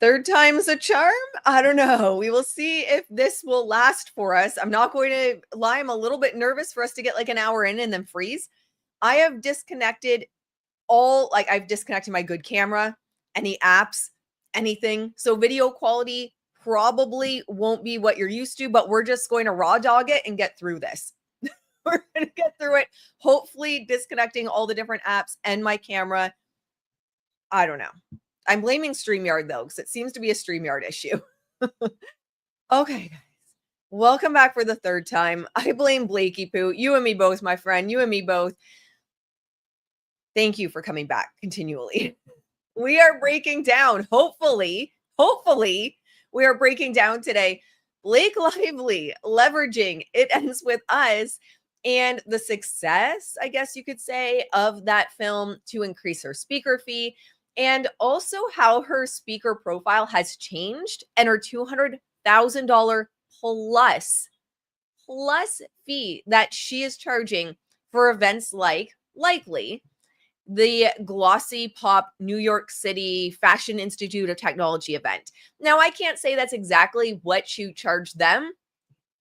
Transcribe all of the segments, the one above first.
Third time's a charm? I don't know. We will see if this will last for us. I'm not going to lie. I'm a little bit nervous for us to get like an hour in and then freeze. I have disconnected I've disconnected my good camera, any apps, anything. So video quality probably won't be what you're used to, but we're just going to raw dog it and get through this. We're going to get through it. Hopefully disconnecting all the different apps and my camera. I don't know. I'm blaming StreamYard though, because it seems to be a StreamYard issue. Okay, guys. Welcome back for the third time. I blame Blakey Poo. You and me both, my friend. You and me both. Thank you for coming back continually. We are breaking down, hopefully, we are breaking down today Blake Lively leveraging It Ends With Us and the success, I guess you could say, of that film to increase her speaker fee, and also how her speaker profile has changed and her $200,000 plus fee that she is charging for events like likely the Glossy Pop New York City Fashion Institute of Technology event. Now, I can't say that's exactly what you charge them,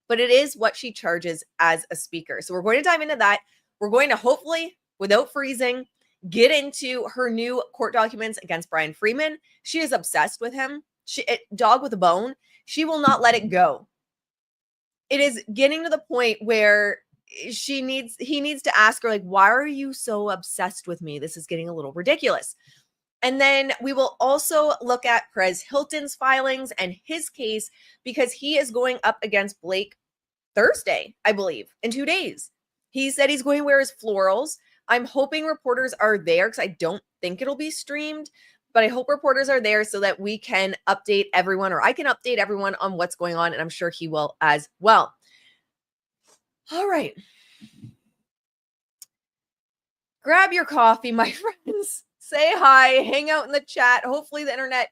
but it is what she charges as a speaker. So we're going to dive into that. We're going to hopefully, without freezing, get into her new court documents against Bryan Freedman. She is obsessed with him. Dog with a bone. She will not let it go. It is getting to the point where he needs to ask her, like, why are you so obsessed with me? This is getting a little ridiculous. And then we will also look at Perez Hilton's filings and his case, because he is going up against Blake Thursday, I believe, in 2 days. He said he's going to wear his florals. I'm hoping reporters are there, because I don't think it'll be streamed, but I hope reporters are there so that we can update everyone, or I can update everyone on what's going on, and I'm sure he will as well. All right. Grab your coffee, my friends. Say hi, hang out in the chat. Hopefully the internet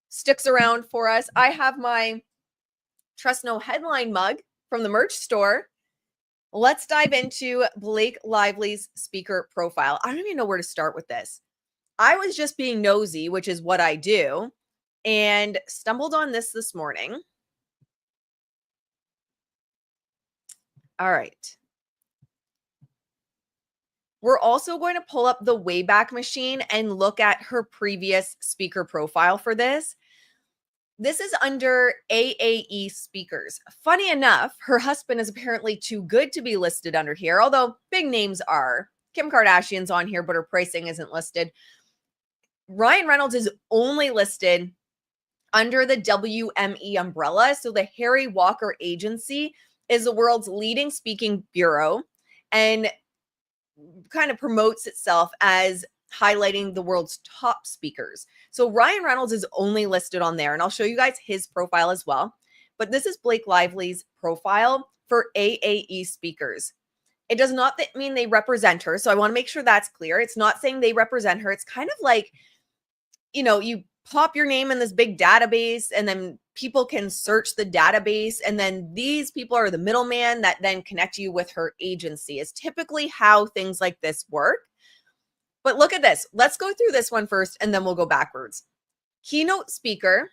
sticks around for us. I have my Trust No Headline mug from the merch store. Let's dive into Blake Lively's speaker profile. I don't even know where to start with this. I was just being nosy, which is what I do, and stumbled on this morning. All right. We're also going to pull up the Wayback Machine and look at her previous speaker profile for this. This is under AAE speakers. Funny enough, her husband is apparently too good to be listed under here, although big names are. Kim Kardashian's on here, but her pricing isn't listed. Ryan Reynolds is only listed under the WME umbrella. So the Harry Walker Agency is the world's leading speaking bureau and kind of promotes itself as highlighting the world's top speakers. So Ryan Reynolds is only listed on there, and I'll show you guys his profile as well. But this is Blake Lively's profile for AAE speakers. It does not mean they represent her. So I want to make sure that's clear. It's not saying they represent her. It's kind of like, you pop your name in this big database, and then people can search the database, and then these people are the middleman that then connect you with her agency, is typically how things like this work. But look at this. Let's go through this one first, and then we'll go backwards. Keynote speaker,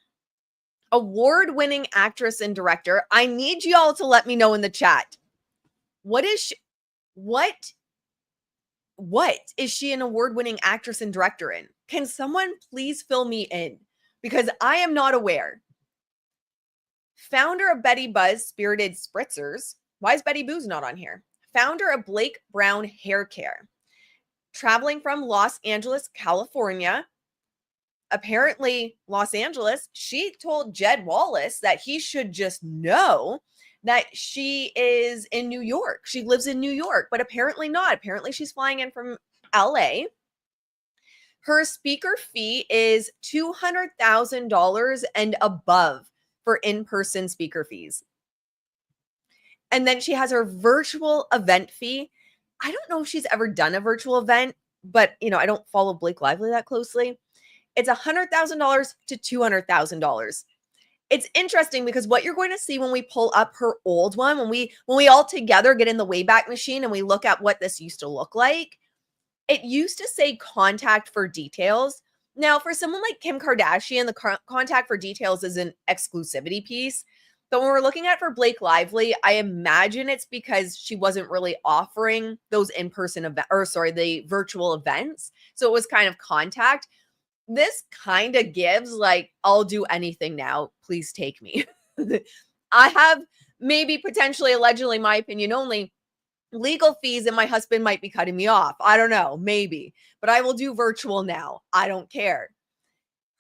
award-winning actress and director. I need y'all to let me know in the chat. What is she an award-winning actress and director in? Can someone please fill me in? Because I am not aware. Founder of Betty Buzz Spirited Spritzers. Why is Betty Boo's not on here? Founder of Blake Brown Hair Care. Traveling from Los Angeles, California. Apparently, Los Angeles, she told Jed Wallace that he should just know that she is in New York. She lives in New York, but apparently not. Apparently, she's flying in from LA. Her speaker fee is $200,000 and above for in-person speaker fees. And then she has her virtual event fee. I don't know if she's ever done a virtual event, but I don't follow Blake Lively that closely. It's $100,000 to $200,000. It's interesting because what you're going to see when we pull up her old one, when we all together get in the Wayback Machine and we look at what this used to look like, it used to say contact for details. Now, for someone like Kim Kardashian, the contact for details is an exclusivity piece. But when we're looking at for Blake Lively, I imagine it's because she wasn't really offering those in-person event or sorry, the virtual events. So it was kind of contact. This kind of gives like, I'll do anything now. Please take me. I have maybe potentially, allegedly, my opinion only, legal fees, and my husband might be cutting me off. I don't know, maybe, but I will do virtual now. I don't care.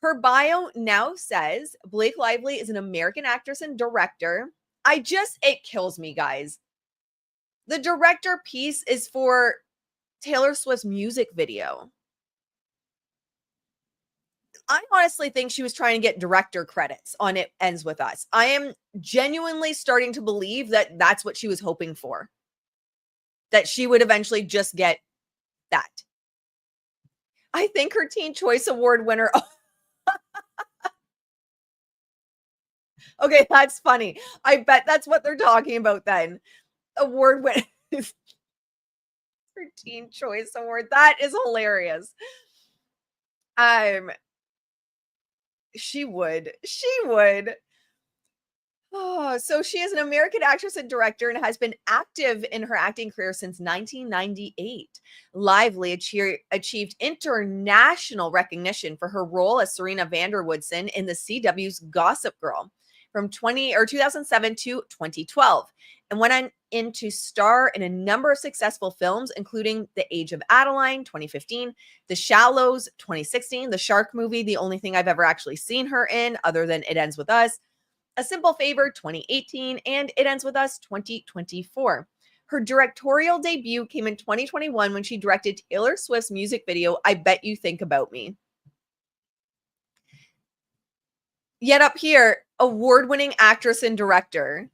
Her bio now says Blake Lively is an American actress and director. It kills me, guys. The director piece is for Taylor Swift's music video. I honestly think she was trying to get director credits on It Ends With Us. I am genuinely starting to believe that that's what she was hoping for, that she would eventually just get that. I think her Teen Choice Award winner. Okay, that's funny. I bet that's what they're talking about then. Award winner. Her Teen Choice Award. That is hilarious. Um, she would. She would. Oh, so she is an American actress and director and has been active in her acting career since 1998. Lively achieved international recognition for her role as Serena Vanderwoodson in the CW's Gossip Girl from 2007 to 2012, and went on in to star in a number of successful films, including The Age of Adeline, 2015, The Shallows, 2016, The Shark Movie, the only thing I've ever actually seen her in other than It Ends With Us, A Simple Favor, 2018, and It Ends With Us, 2024. Her directorial debut came in 2021 when she directed Taylor Swift's music video, I Bet You Think About Me. Yet up here, award-winning actress and director.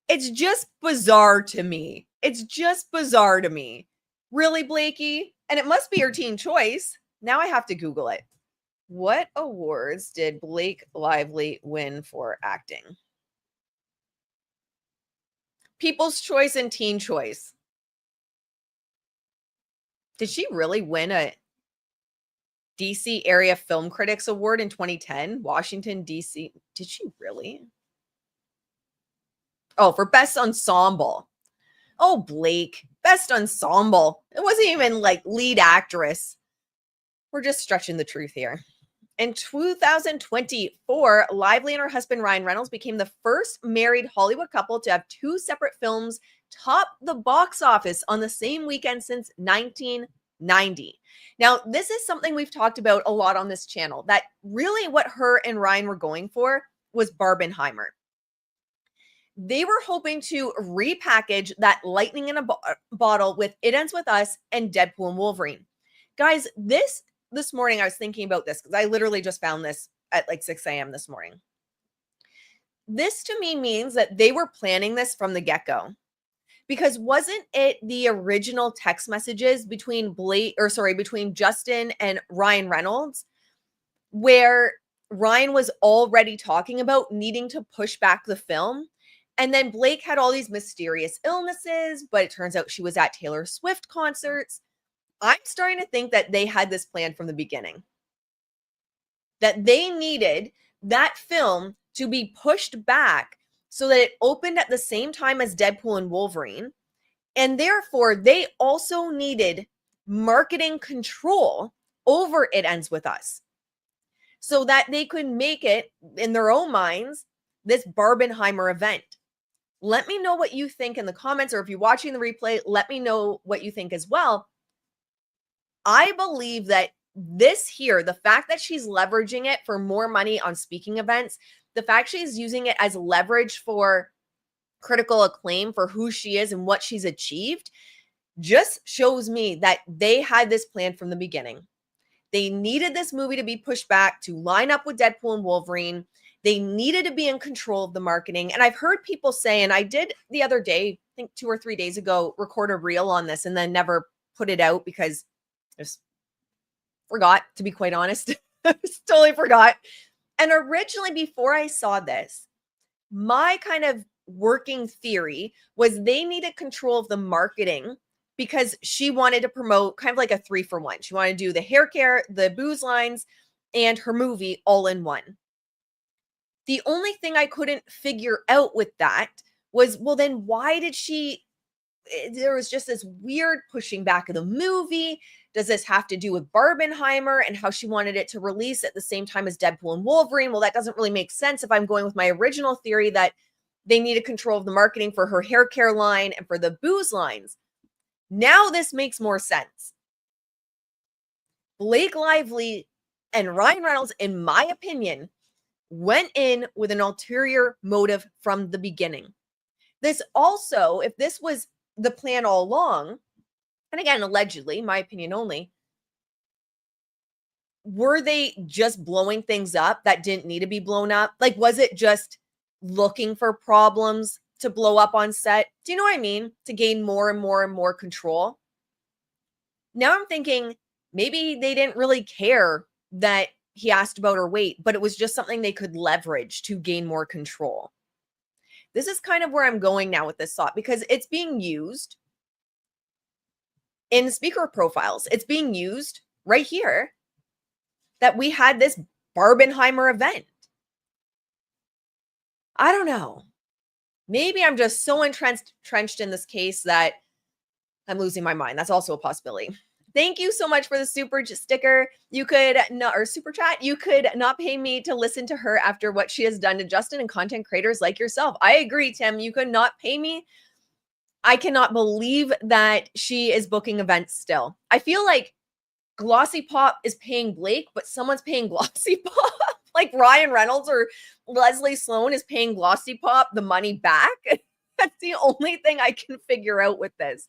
It's just bizarre to me. It's just bizarre to me. Really, Blakey? And it must be your teen choice. Now I have to Google it. What awards did Blake Lively win for acting? People's Choice and Teen Choice. Did she really win a DC Area Film Critics Award in 2010? Washington, D.C. Did she really? Oh, for Best Ensemble. Oh, Blake. Best Ensemble. It wasn't even like lead actress. We're just stretching the truth here. In 2024, Lively and her husband Ryan Reynolds became the first married Hollywood couple to have two separate films top the box office on the same weekend since 1990. Now, this is something we've talked about a lot on this channel, that really what her and Ryan were going for was Barbenheimer. They were hoping to repackage that lightning in a bottle with It Ends With Us and Deadpool and Wolverine. Guys, this morning I was thinking about this because I literally just found this at like 6 a.m. this morning. This to me means that they were planning this from the get-go. Because wasn't it the original text messages between between Justin and Ryan Reynolds, where Ryan was already talking about needing to push back the film? And then Blake had all these mysterious illnesses, but it turns out she was at Taylor Swift concerts. I'm starting to think that they had this plan from the beginning. That they needed that film to be pushed back so that it opened at the same time as Deadpool and Wolverine. And therefore, they also needed marketing control over It Ends With Us, so that they could make it, in their own minds, this Barbenheimer event. Let me know what you think in the comments, or if you're watching the replay, let me know what you think as well. I believe that this here, the fact that she's leveraging it for more money on speaking events, the fact she's using it as leverage for critical acclaim for who she is and what she's achieved, just shows me that they had this plan from the beginning. They needed this movie to be pushed back to line up with Deadpool and Wolverine. They needed to be in control of the marketing. And I've heard people say, and I did the other day, I think 2 or 3 days ago, record a reel on this and then never put it out because I just forgot, to be quite honest. I just totally forgot. And originally, before I saw this, my kind of working theory was they needed control of the marketing because she wanted to promote kind of like a 3-for-1. She wanted to do the hair care, the booze lines, and her movie all in one. The only thing I couldn't figure out with that was, well, then why did she there was just this weird pushing back of the movie. Does this have to do with Barbenheimer and how she wanted it to release at the same time as Deadpool and Wolverine? Well, that doesn't really make sense if I'm going with my original theory that they needed control of the marketing for her hair care line and for the booze lines. Now this makes more sense. Blake Lively and Ryan Reynolds, in my opinion, went in with an ulterior motive from the beginning. This also, if this was the plan all along, and again, allegedly, my opinion only, were they just blowing things up that didn't need to be blown up? Like, was it just looking for problems to blow up on set? Do you know what I mean? To gain more and more and more control. Now I'm thinking maybe they didn't really care that he asked about her weight, but it was just something they could leverage to gain more control. This is kind of where I'm going now with this thought because it's being used in speaker profiles. It's being used right here that we had this Barbenheimer event. I don't know. Maybe I'm just so entrenched in this case that I'm losing my mind. That's also a possibility. Thank you so much for the super sticker. You could not, or super chat. You could not pay me to listen to her after what she has done to Justin and content creators like yourself. I agree, Tim. You could not pay me. I cannot believe that she is booking events still. I feel like Glossy Pop is paying Blake, but someone's paying Glossy Pop. Like Ryan Reynolds or Leslie Sloan is paying Glossy Pop the money back. That's the only thing I can figure out with this.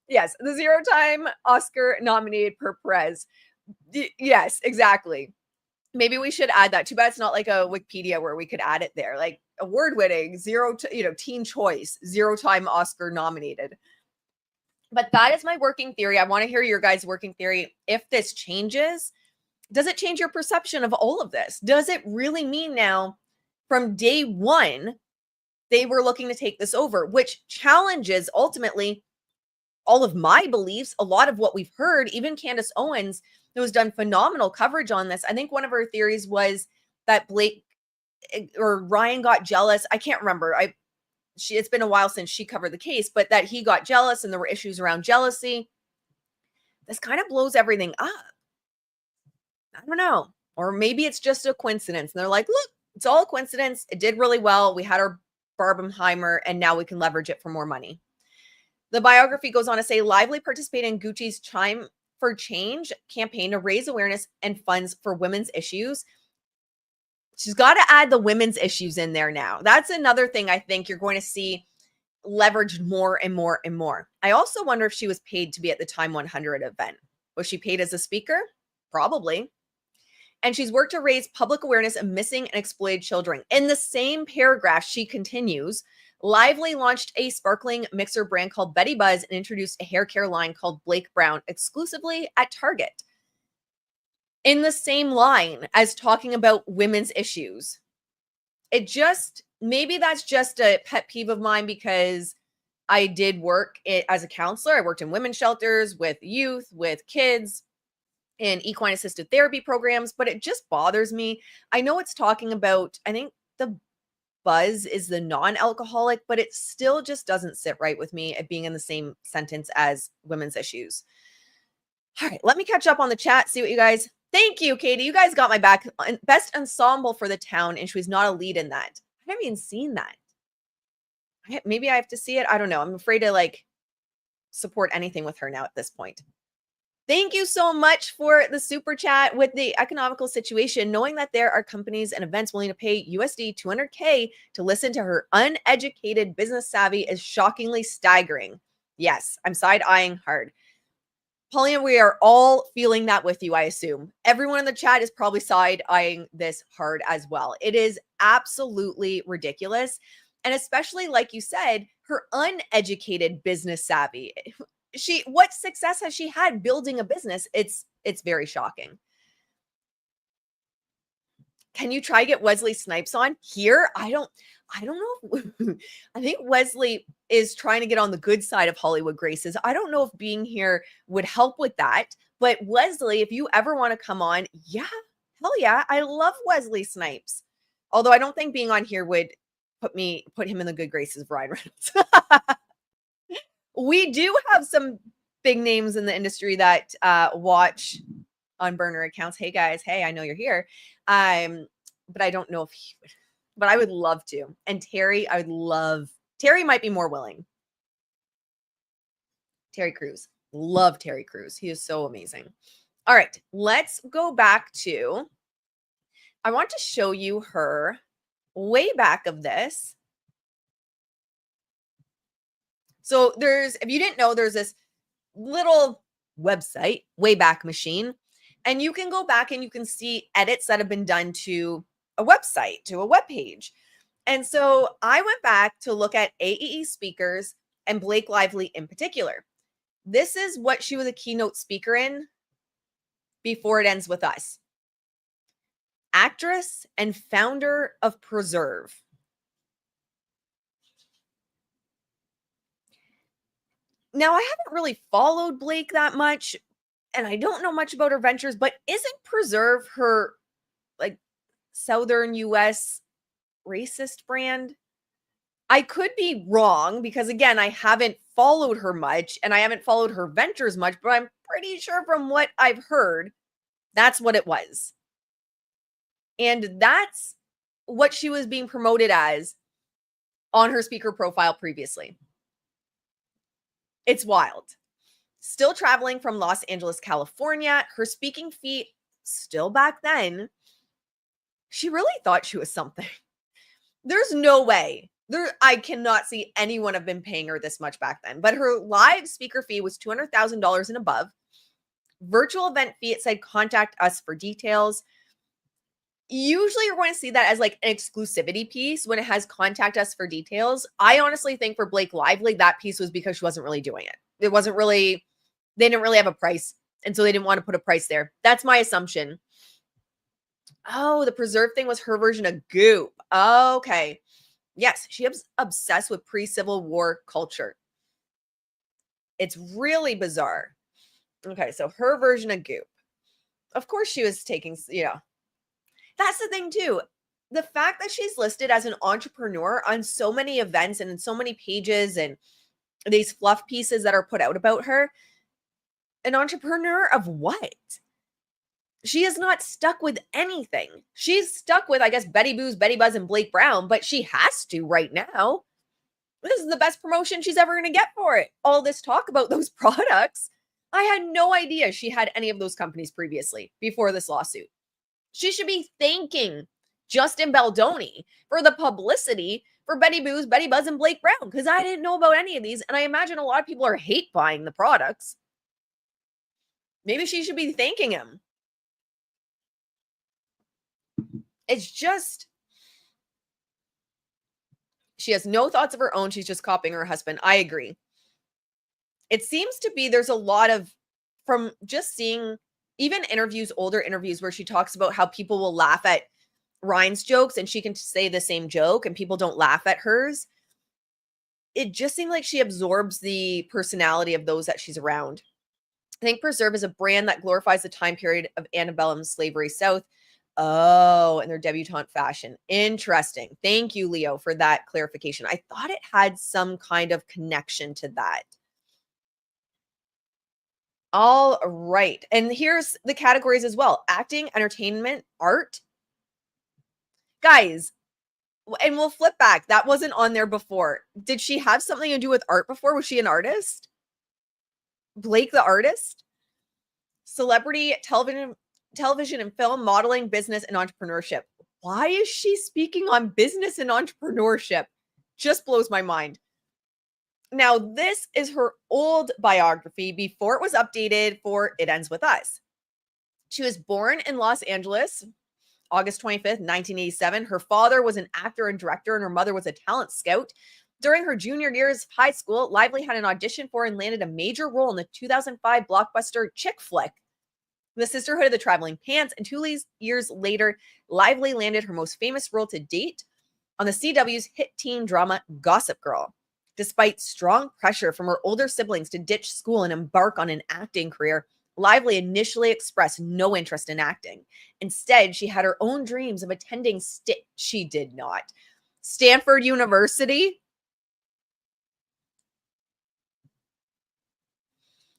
Yes, the 0-time Oscar nominated per Perez. Yes, exactly. Maybe we should add that. Too bad it's not like a Wikipedia where we could add it there. Like award winning, teen choice, 0-time Oscar nominated. But that is my working theory. I want to hear your guys' working theory. If this changes, does it change your perception of all of this? Does it really mean now from day one, they were looking to take this over, which challenges ultimately all of my beliefs, a lot of what we've heard, even Candace Owens, who has done phenomenal coverage on this. I think one of her theories was that Blake or Ryan got jealous. I can't remember. It's been a while since she covered the case, but that he got jealous and there were issues around jealousy. This kind of blows everything up. I don't know. Or maybe it's just a coincidence. And they're like, look, it's all a coincidence. It did really well. We had our Barbenheimer and now we can leverage it for more money. The biography goes on to say, Lively participated in Gucci's Chime for Change campaign to raise awareness and funds for women's issues. She's got to add the women's issues in there now. That's another thing I think you're going to see leveraged more and more and more. I also wonder if she was paid to be at the Time 100 event. Was she paid as a speaker? Probably. And she's worked to raise public awareness of missing and exploited children. In the same paragraph, she continues, Lively launched a sparkling mixer brand called Betty Buzz and introduced a hair care line called Blake Brown exclusively at Target. In the same line as talking about women's issues. Maybe that's just a pet peeve of mine because I did work as a counselor. I worked in women's shelters with youth, with kids, in equine assisted therapy programs, but it just bothers me. I know it's talking about, I think the Buzz is the non-alcoholic, but it still just doesn't sit right with me at being in the same sentence as women's issues. All right, let me catch up on the chat, see what you guys, thank you, Katie. You guys got my back. Best ensemble for the town, and she was not a lead in that. I haven't even seen that. Maybe I have to see it. I don't know. I'm afraid to support anything with her now at this point. Thank you so much for the super chat. With the economical situation, knowing that there are companies and events willing to pay USD 200K to listen to her uneducated business savvy is shockingly staggering. Yes, I'm side-eyeing hard. Paulina, we are all feeling that with you, I assume. Everyone in the chat is probably side-eyeing this hard as well. It is absolutely ridiculous. And especially, like you said, her uneducated business savvy. What success has she had building a business? It's very shocking. Can you try get Wesley Snipes on here? I don't know. I think Wesley is trying to get on the good side of Hollywood Graces. I don't know if being here would help with that. But Wesley, if you ever want to come on, yeah, hell yeah. I love Wesley Snipes. Although I don't think being on here would put him in the good graces of Ryan Reynolds. We do have some big names in the industry that watch on burner accounts. Hey guys, hey, I know you're here. But I don't know if he would, but I would love to. And Terry, Terry might be more willing. Terry Crews. Love Terry Crews. He is so amazing. All right, let's go back to, I want to show you her way back of this. So if you didn't know, there's this little website, Wayback Machine, and you can go back and you can see edits that have been done to a website, to a web page. And so I went back to look at AAE speakers and Blake Lively in particular. This is what she was a keynote speaker in before It Ends With Us. Actress and founder of Preserve. Now, I haven't really followed Blake that much, and I don't know much about her ventures, but isn't Preserve her like Southern US racist brand? I could be wrong because, again, I haven't followed her much and I haven't followed her ventures much, but I'm pretty sure from what I've heard, that's what it was. And that's what she was being promoted as on her speaker profile previously. It's wild. Still traveling from Los Angeles, California. Her speaking feat, still back then, she really thought she was something. There's no way. I cannot see anyone have been paying her this much back then. But her live speaker fee was $200,000 and above. Virtual event fee, it said contact us for details. Usually you're going to see that as like an exclusivity piece when it has contact us for details. I honestly think for Blake Lively, that piece was because she wasn't really doing it. It wasn't really, they didn't really have a price. And so they didn't want to put a price there. That's my assumption. Oh, the Preserve thing was her version of Goop. Okay. Yes, she was obsessed with pre-Civil War culture. It's really bizarre. Okay, so her version of Goop. Of course she was taking, that's the thing too. The fact that she's listed as an entrepreneur on so many events and in so many pages and these fluff pieces that are put out about her, an entrepreneur of what? She is not stuck with anything. She's stuck with, I guess, Betty Boos, Betty Buzz, and Blake Brown, but she has to right now. This is the best promotion she's ever going to get for it. All this talk about those products. I had no idea she had any of those companies previously before this lawsuit. She should be thanking Justin Baldoni for the publicity for Betty Boos, Betty Buzz, and Blake Brown, because I didn't know about any of these, and I imagine a lot of people are hate buying the products. Maybe she should be thanking him. It's just, she has no thoughts of her own. She's just copying her husband. I agree. It seems to be there's a lot of, from just seeing even interviews, older interviews where she talks about how people will laugh at Ryan's jokes and she can say the same joke and people don't laugh at hers. It just seemed like she absorbs the personality of those that she's around. I think Preserve is a brand that glorifies the time period of antebellum slavery South. Oh, and their debutante fashion. Interesting. Thank you, Leo, for that clarification. I thought it had some kind of connection to that. All right. And here's the categories as well. Acting, entertainment, art. Guys, and we'll flip back. That wasn't on there before. Did she have something to do with art before? Was she an artist? Blake the artist? Celebrity, television and film, modeling, business, and entrepreneurship. Why is she speaking on business and entrepreneurship? Just blows my mind. Now, this is her old biography before it was updated for It Ends With Us. She was born in Los Angeles, August 25th, 1987. Her father was an actor and director, and her mother was a talent scout. During her junior years of high school, Lively had an audition for and landed a major role in the 2005 blockbuster chick flick, The Sisterhood of the Traveling Pants, and 2 years later, Lively landed her most famous role to date on the CW's hit teen drama Gossip Girl. Despite strong pressure from her older siblings to ditch school and embark on an acting career, Lively initially expressed no interest in acting. Instead, she had her own dreams of attending she did not. Stanford University?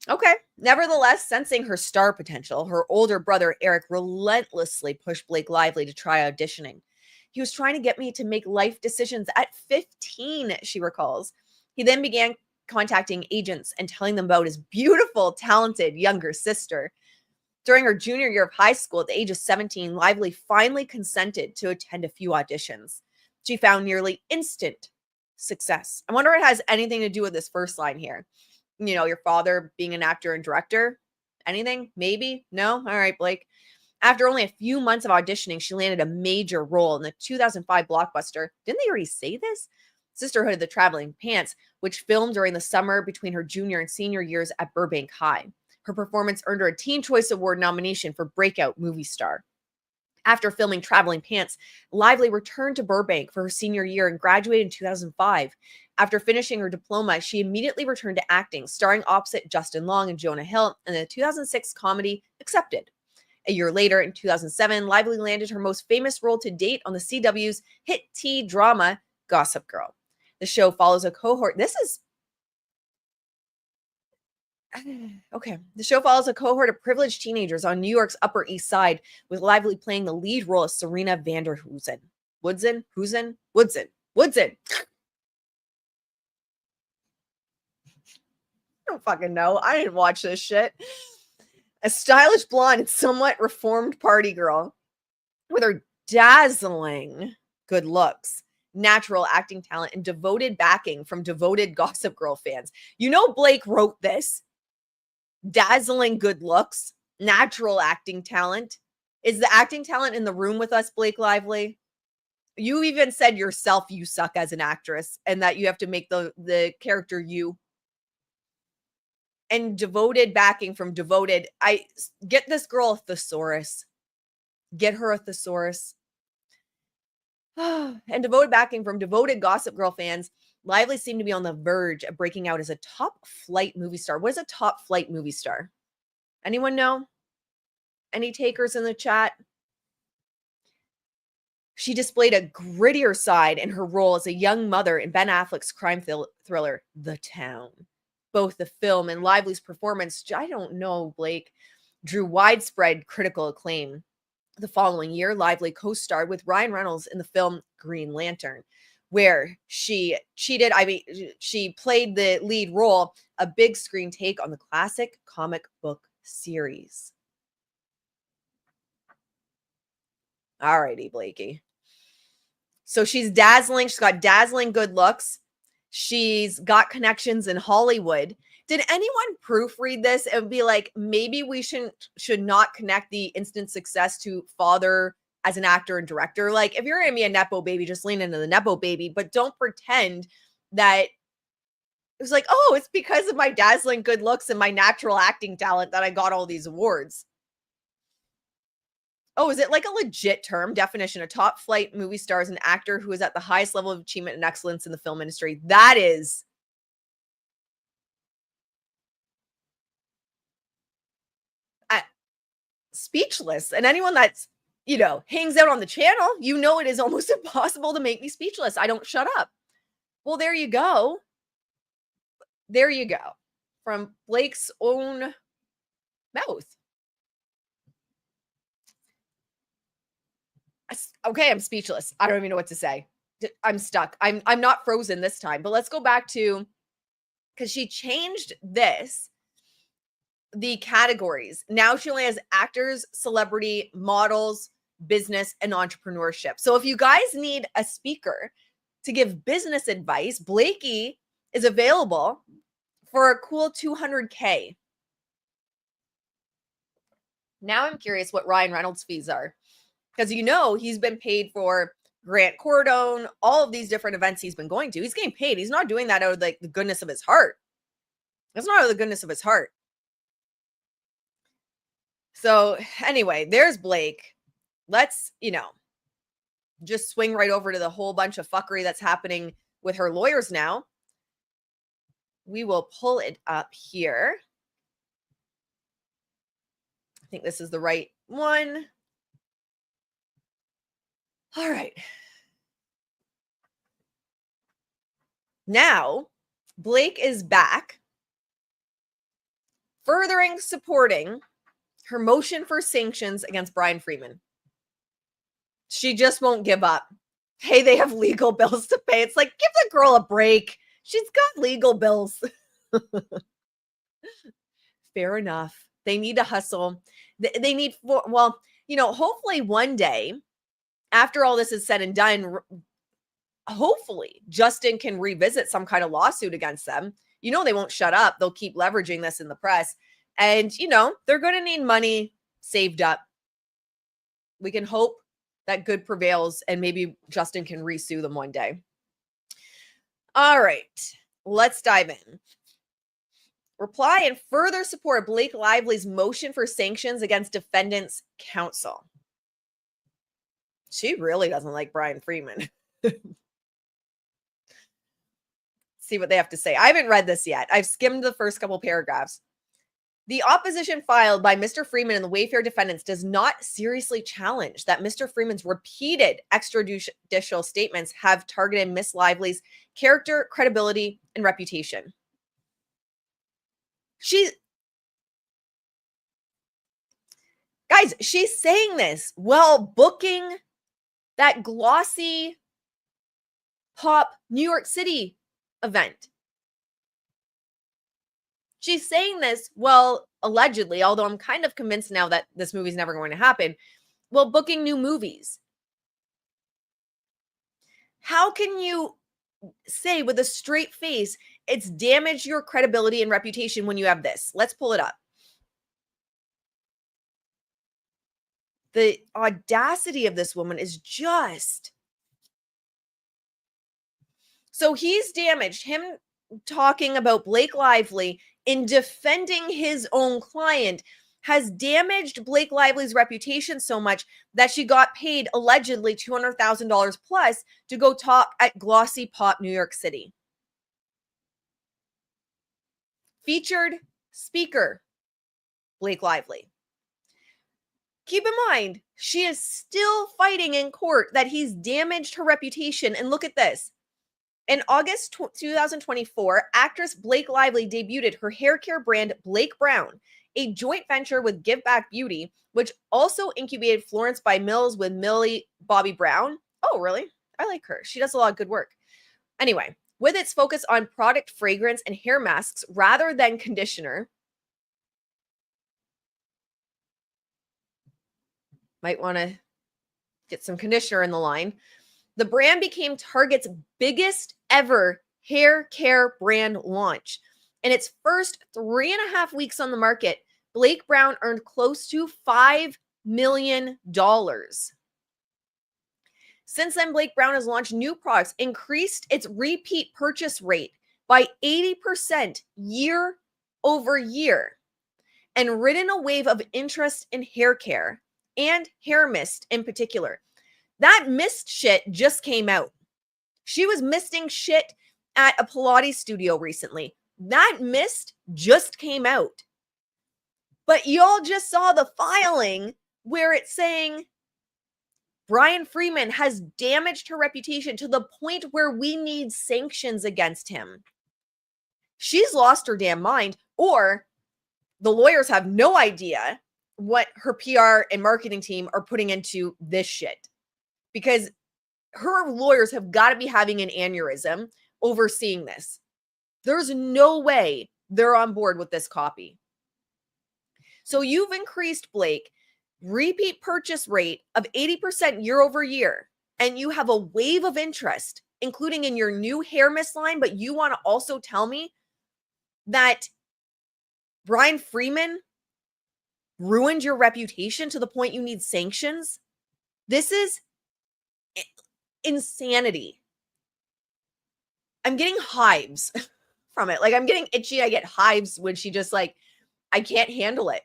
Okay. Nevertheless, sensing her star potential, her older brother Eric relentlessly pushed Blake Lively to try auditioning. He was trying to get me to make life decisions at 15, she recalls. He then began contacting agents and telling them about his beautiful, talented younger sister. During her junior year of high school, at the age of 17, Lively finally consented to attend a few auditions. She found nearly instant success. I wonder if it has anything to do with this first line here. You know, your father being an actor and director. Anything? Maybe? No? All right, Blake. After only a few months of auditioning, she landed a major role in the 2005 blockbuster. Didn't they already say this? Sisterhood of the Traveling Pants, which filmed during the summer between her junior and senior years at Burbank High. Her performance earned her a Teen Choice Award nomination for Breakout Movie Star. After filming Traveling Pants, Lively returned to Burbank for her senior year and graduated in 2005. After finishing her diploma, she immediately returned to acting, starring opposite Justin Long and Jonah Hill in the 2006 comedy Accepted. A year later, in 2007, Lively landed her most famous role to date on the CW's hit teen drama Gossip Girl. The show follows a cohort. This is okay. The show follows a cohort of privileged teenagers on New York's Upper East Side, with Lively playing the lead role as Serena Vanderhoosen. Woodson? Woodson. I don't fucking know. I didn't watch this shit. A stylish blonde and somewhat reformed party girl with her dazzling good looks, natural acting talent, and devoted backing from devoted Gossip Girl fans. You know, Blake wrote this. Dazzling good looks, natural acting talent. Is the acting talent in the room with us, Blake Lively? You even said yourself you suck as an actress and that you have to make the character you. And devoted backing from devoted. I get this girl a thesaurus. Get her a thesaurus. And devoted backing from devoted Gossip Girl fans. Lively seemed to be on the verge of breaking out as a top flight movie star. What is a top flight movie star? Anyone know? Any takers in the chat? She displayed a grittier side in her role as a young mother in Ben Affleck's crime thriller, The Town. Both the film and Lively's performance, I don't know, Blake, drew widespread critical acclaim. The following year, Lively co-starred with Ryan Reynolds in the film Green Lantern, where she played the lead role, a big screen take on the classic comic book series. All righty, Blakey. So she's dazzling. She's got dazzling good looks. She's got connections in Hollywood. Did anyone proofread this and be like, maybe we should not connect the instant success to father as an actor and director? Like, if you're going to be a Nepo baby, just lean into the Nepo baby, but don't pretend that it was like, oh, it's because of my dazzling good looks and my natural acting talent that I got all these awards. Oh, is it like a legit term definition? A top flight movie star is an actor who is at the highest level of achievement and excellence in the film industry. That is speechless. And anyone that's, hangs out on the channel, it is almost impossible to make me speechless. I don't shut up. Well, there you go. There you go. From Blake's own mouth. Okay, I'm speechless. I don't even know what to say. I'm stuck. I'm not frozen this time. But let's go back to, because she changed the categories. Now she only has actors, celebrity, models, business, and entrepreneurship. So if you guys need a speaker to give business advice, Blakey is available for a cool $200K. Now I'm curious what Ryan Reynolds' fees are. Because he's been paid for Grant Cardone, all of these different events he's been going to. He's getting paid. He's not doing that out of the goodness of his heart. It's not out of the goodness of his heart. So anyway, there's Blake. Let's, just swing right over to the whole bunch of fuckery that's happening with her lawyers now. We will pull it up here. I think this is the right one. All right. Now, Blake is back, furthering supporting her motion for sanctions against Bryan Freedman. She just won't give up. Hey, they have legal bills to pay. It's like, give the girl a break. She's got legal bills. Fair enough. They need to hustle. They need, hopefully one day, after all this is said and done, hopefully Justin can revisit some kind of lawsuit against them. They won't shut up. They'll keep leveraging this in the press. And, they're going to need money saved up. We can hope that good prevails and maybe Justin can resue them one day. All right, let's dive in. Reply and further support Blake Lively's motion for sanctions against defendants' counsel. She really doesn't like Bryan Freedman. See what they have to say. I haven't read this yet. I've skimmed the first couple paragraphs. The opposition filed by Mr. Freedman and the Wayfair defendants does not seriously challenge that Mr. Freedman's repeated extrajudicial statements have targeted Miss Lively's character, credibility, and reputation. Guys, she's saying this while booking that glossy pop New York City event. She's saying this, allegedly, although I'm kind of convinced now that this movie's never going to happen, while booking new movies. How can you say with a straight face it's damaged your credibility and reputation when you have this? Let's pull it up. The audacity of this woman is just... So he's damaged. Him talking about Blake Lively in defending his own client has damaged Blake Lively's reputation so much that she got paid allegedly $200,000 plus to go talk at Glossy Pop New York City. Featured speaker, Blake Lively. Keep in mind, she is still fighting in court that he's damaged her reputation. And look at this. In August 2024, actress Blake Lively debuted her hair care brand Blake Brown, a joint venture with Give Back Beauty, which also incubated Florence by Mills with Millie Bobby Brown. Oh, really? I like her. She does a lot of good work. Anyway, with its focus on product fragrance and hair masks rather than conditioner. Might want to get some conditioner in the line. The brand became Target's biggest ever hair care brand launch. In its first 3.5 weeks on the market, Blake Brown earned close to $5 million. Since then, Blake Brown has launched new products, increased its repeat purchase rate by 80% year over year, and ridden a wave of interest in hair care and hair mist in particular. That mist shit just came out. She was misting shit at a Pilates studio recently. That mist just came out. But y'all just saw the filing where it's saying Bryan Freedman has damaged her reputation to the point where we need sanctions against him. She's lost her damn mind, or the lawyers have no idea what her PR and marketing team are putting into this shit. Because her lawyers have got to be having an aneurysm overseeing this. There's no way they're on board with this copy. So you've increased, Blake, repeat purchase rate of 80% year over year, and you have a wave of interest, including in your new hair mist line, but you want to also tell me that Bryan Freedman ruined your reputation to the point you need sanctions? This is insanity. I'm getting hives from it. Like, I'm getting itchy. I get hives when she just I can't handle it.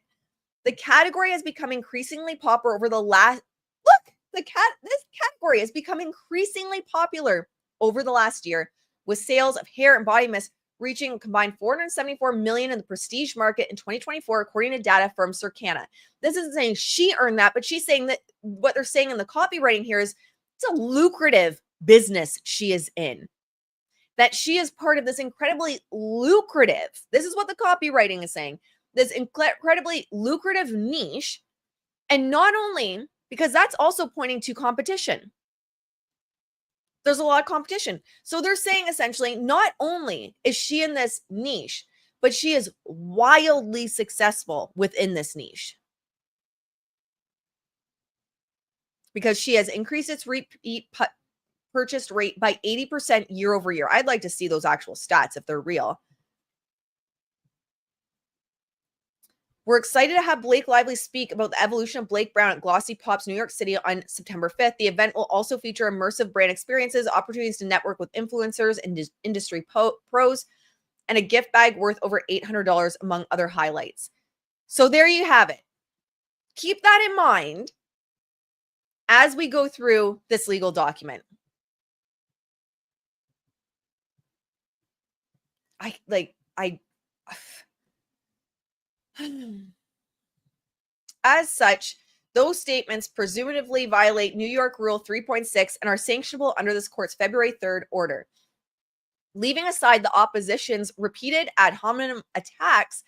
The category has become increasingly popular over the last this category has become increasingly popular over the last year, with sales of hair and body mist reaching a combined 474 million in the prestige market in 2024, according to data from Circana. This isn't saying she earned that, but she's saying that what they're saying in the copywriting here is it's a lucrative business she is in. That she is part of this incredibly lucrative, this is what the copywriting is saying, this incredibly lucrative niche. And not only, because that's also pointing to competition. There's a lot of competition. So they're saying essentially, not only is she in this niche, but she is wildly successful within this niche. Because she has increased its repeat purchase rate by 80% year over year. I'd like to see those actual stats if they're real. We're excited to have Blake Lively speak about the evolution of Blake Brown at Glossy Pop's New York City on September 5th. The event will also feature immersive brand experiences, opportunities to network with influencers and industry pros, and a gift bag worth over $800, among other highlights. So there you have it. Keep that in mind as we go through this legal document. As such, those statements presumably violate New York Rule 3.6 and are sanctionable under this court's February 3rd order. Leaving aside the opposition's repeated ad hominem attacks,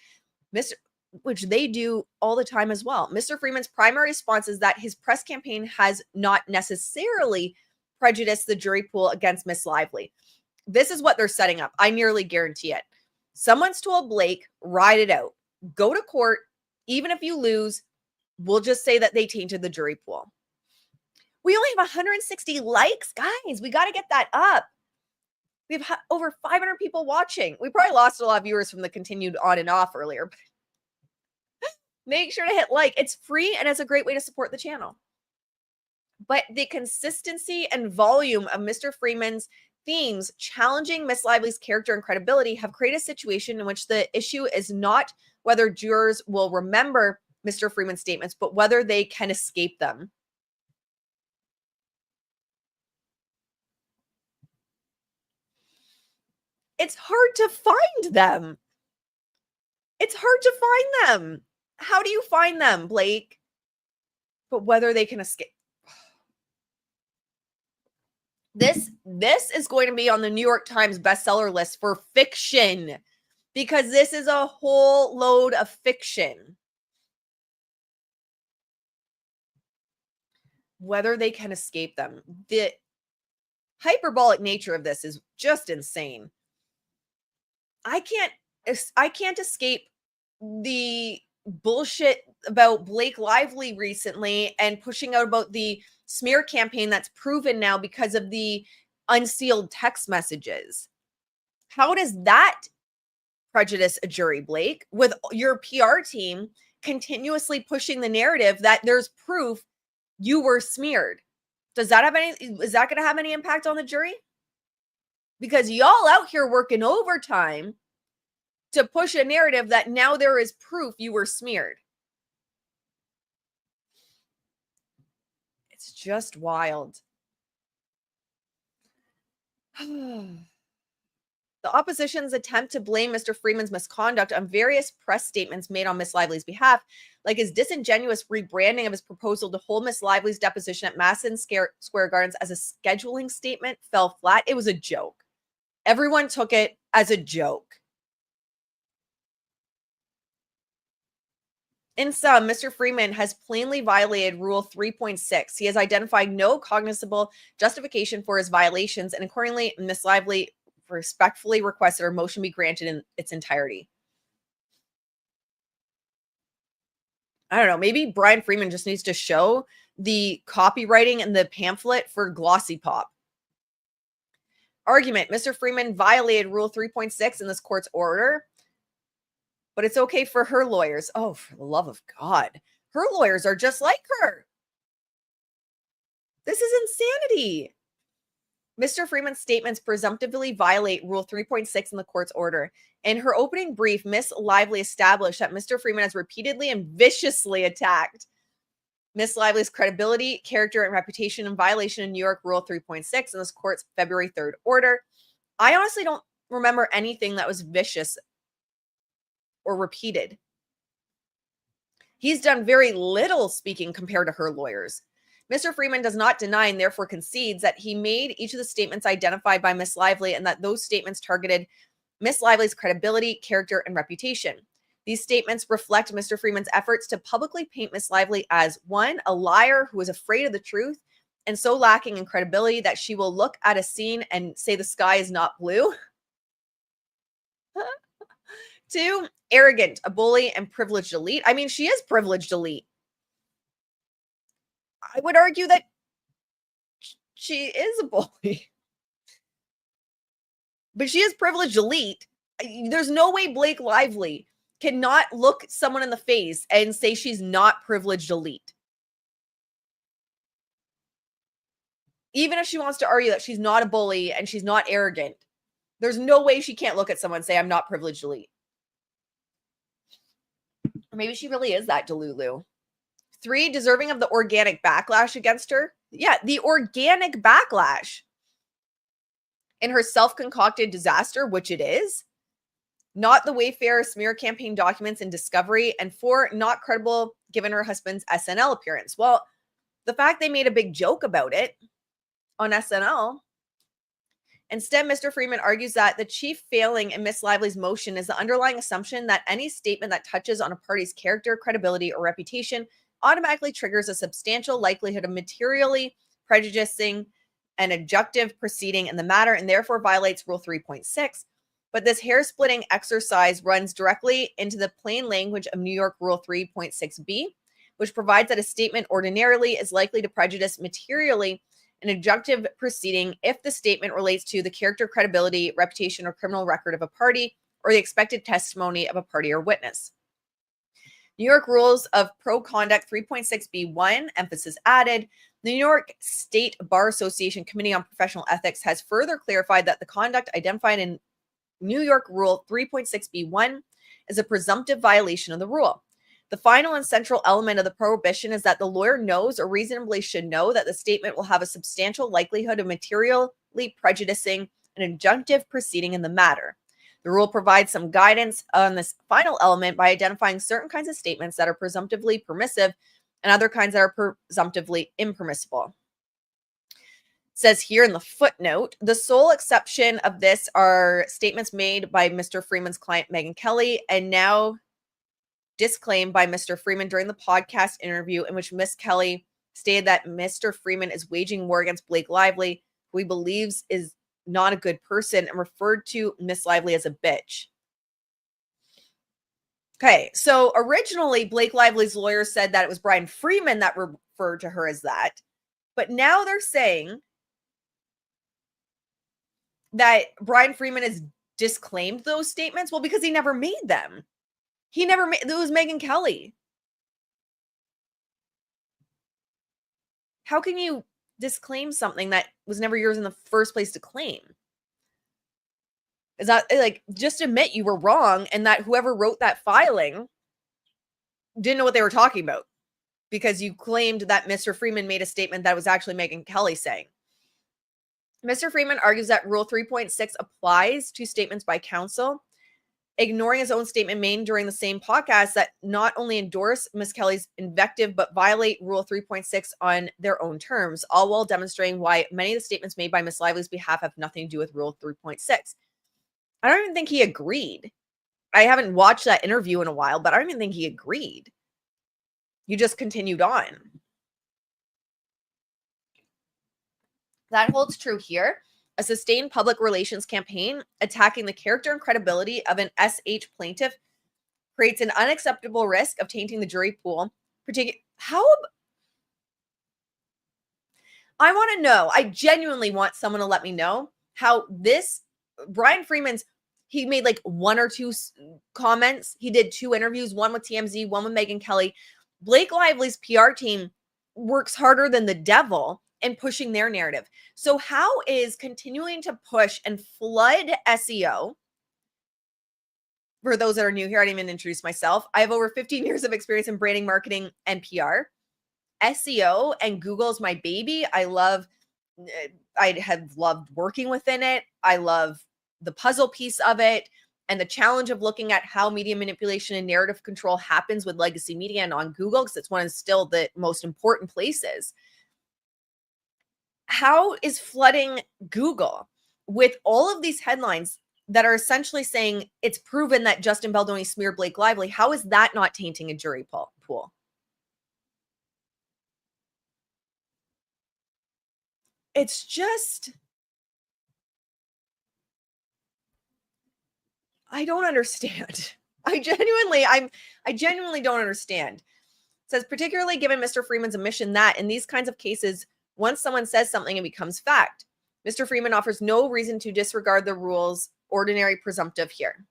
which they do all the time as well, Mr. Freeman's primary response is that his press campaign has not necessarily prejudiced the jury pool against Miss Lively. This is what they're setting up. I nearly guarantee it. Someone's told Blake, ride it out. Go to court. Even if you lose, we'll just say that they tainted the jury pool. We only have 160 likes, guys. We got to get that up. We have over 500 people watching. We probably lost a lot of viewers from the continued on and off earlier. But make sure to hit like. It's free and it's a great way to support the channel. But the consistency and volume of Mr. Freeman's themes challenging Miss Lively's character and credibility have created a situation in which the issue is not whether jurors will remember Mr. Freeman's statements, but whether they can escape them. It's hard to find them. It's hard to find them. How do you find them, Blake? But whether they can escape. This is going to be on the New York Times bestseller list for fiction, because this is a whole load of fiction. Whether they can escape them. The hyperbolic nature of this is just insane. I can't escape the bullshit about Blake Lively recently and pushing out about the smear campaign that's proven now because of the unsealed text messages. How does that prejudice a jury, Blake, with your PR team continuously pushing the narrative that there's proof you were smeared? Is that going to have any impact on the jury? Because y'all out here working overtime to push a narrative that now there is proof you were smeared. It's just wild. The opposition's attempt to blame Mr. Freeman's misconduct on various press statements made on Miss Lively's behalf, like his disingenuous rebranding of his proposal to hold Miss Lively's deposition at Madison Square Gardens as a scheduling statement, fell flat. It was a joke. Everyone took it as a joke. In sum, Mr. Freeman has plainly violated Rule 3.6. He has identified no cognizable justification for his violations, and accordingly, Miss Lively respectfully requests that her motion be granted in its entirety. I don't know. Maybe Bryan Freedman just needs to show the copywriting and the pamphlet for Glossy Pop. Argument. Mr. Freeman violated Rule 3.6 in this court's order, but it's okay for her lawyers. Oh, for the love of God. Her lawyers are just like her. This is insanity. Mr. Freeman's statements presumptively violate Rule 3.6 in the court's order. In her opening brief, Ms. Lively established that Mr. Freeman has repeatedly and viciously attacked Ms. Lively's credibility, character, and reputation in violation of New York Rule 3.6 in this court's February 3rd order. I honestly don't remember anything that was vicious or repeated. He's done very little speaking compared to her lawyers. Mr. Freeman does not deny and therefore concedes that he made each of the statements identified by Ms. Lively and that those statements targeted Ms. Lively's credibility, character, and reputation. These statements reflect Mr. Freeman's efforts to publicly paint Ms. Lively as, one, a liar who is afraid of the truth and so lacking in credibility that she will look at a scene and say the sky is not blue. Two, arrogant, a bully, and privileged elite. I mean, she is privileged elite. I would argue that she is a bully. But she is privileged elite. There's no way Blake Lively cannot look someone in the face and say she's not privileged elite. Even if she wants to argue that she's not a bully and she's not arrogant, there's no way she can't look at someone and say, I'm not privileged elite. Or maybe she really is that Delulu. Three, deserving of the organic backlash against her. Yeah, the organic backlash. In her self-concocted disaster, which it is. Not the Wayfair smear campaign documents and discovery. And four, not credible given her husband's SNL appearance. Well, the fact they made a big joke about it on SNL. Instead, Mr. Freeman argues that the chief failing in Ms. Lively's motion is the underlying assumption that any statement that touches on a party's character, credibility, or reputation automatically triggers a substantial likelihood of materially prejudicing an adjunctive proceeding in the matter and therefore violates Rule 3.6. But this hair-splitting exercise runs directly into the plain language of New York Rule 3.6b, which provides that a statement ordinarily is likely to prejudice materially an adjunctive proceeding if the statement relates to the character, credibility, reputation, or criminal record of a party or the expected testimony of a party or witness. New York Rules of Pro Conduct 3.6b1, emphasis added. The New York State Bar Association Committee on Professional Ethics has further clarified that the conduct identified in New York Rule 3.6b1 is a presumptive violation of the rule. The final and central element of the prohibition is that the lawyer knows or reasonably should know that the statement will have a substantial likelihood of materially prejudicing an adjunctive proceeding in the matter. The rule provides some guidance on this final element by identifying certain kinds of statements that are presumptively permissive and other kinds that are presumptively impermissible. It says here in the footnote, the sole exception of this are statements made by Mr. Freeman's client, Megyn Kelly, and now disclaimed by Mr. Freeman during the podcast interview in which Miss Kelly stated that Mr. Freeman is waging war against Blake Lively, who he believes is not a good person, and referred to Miss Lively as a bitch. Okay, so originally Blake Lively's lawyer said that it was Bryan Freedman that referred to her as that, but now they're saying that Bryan Freedman has disclaimed those statements. Well, because he never made them. It was Megyn Kelly. How can you disclaim something that was never yours in the first place to claim? Is that like, just admit you were wrong and that whoever wrote that filing didn't know what they were talking about because you claimed that Mr. Freeman made a statement that was actually Megyn Kelly saying. Mr. Freeman argues that Rule 3.6 applies to statements by counsel, ignoring his own statement made during the same podcast that not only endorse Ms. Kelly's invective, but violate Rule 3.6 on their own terms, all while demonstrating why many of the statements made by Ms. Lively's behalf have nothing to do with Rule 3.6. I don't even think he agreed. I haven't watched that interview in a while, but I don't even think he agreed. You just continued on. That holds true here. A sustained public relations campaign attacking the character and credibility of an SH plaintiff creates an unacceptable risk of tainting the jury pool. I want to know, I genuinely want someone to let me know how this, Bryan Freeman's, he made like one or two comments. He did 2 interviews, one with TMZ, one with Megyn Kelly. Blake Lively's PR team works harder than the devil and pushing their narrative. So how is continuing to push and flood SEO? For those that are new here, I didn't even introduce myself. I have over 15 years of experience in branding, marketing, and PR. SEO and Google is my baby. I have loved working within it. I love the puzzle piece of it and the challenge of looking at how media manipulation and narrative control happens with legacy media and on Google, because it's one of still the most important places. How is flooding Google with all of these headlines that are essentially saying it's proven that Justin Baldoni smeared Blake Lively? How is that not tainting a jury pool? It's just, I don't understand. I genuinely don't understand. It says, particularly given Mr. Freeman's admission that in these kinds of cases, once someone says something, it becomes fact. Mr. Freeman offers no reason to disregard the rules ordinary presumptive here.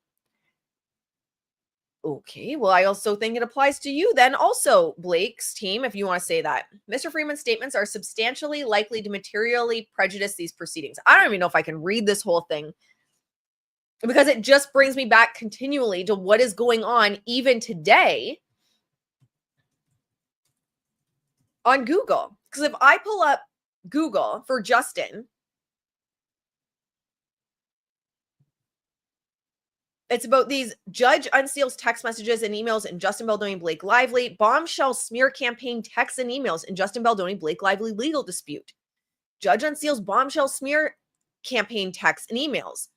Okay, well, I also think it applies to you then also, Blake's team, if you want to say that. Mr. Freeman's statements are substantially likely to materially prejudice these proceedings. I don't even know if I can read this whole thing, because it just brings me back continually to what is going on even today on Google. Because if I pull up Google for Justin, it's about these judge unseals text messages and emails in Justin Baldoni and Blake Lively, bombshell smear campaign texts and emails in Justin Baldoni Blake Lively legal dispute. Judge unseals bombshell smear campaign texts and emails.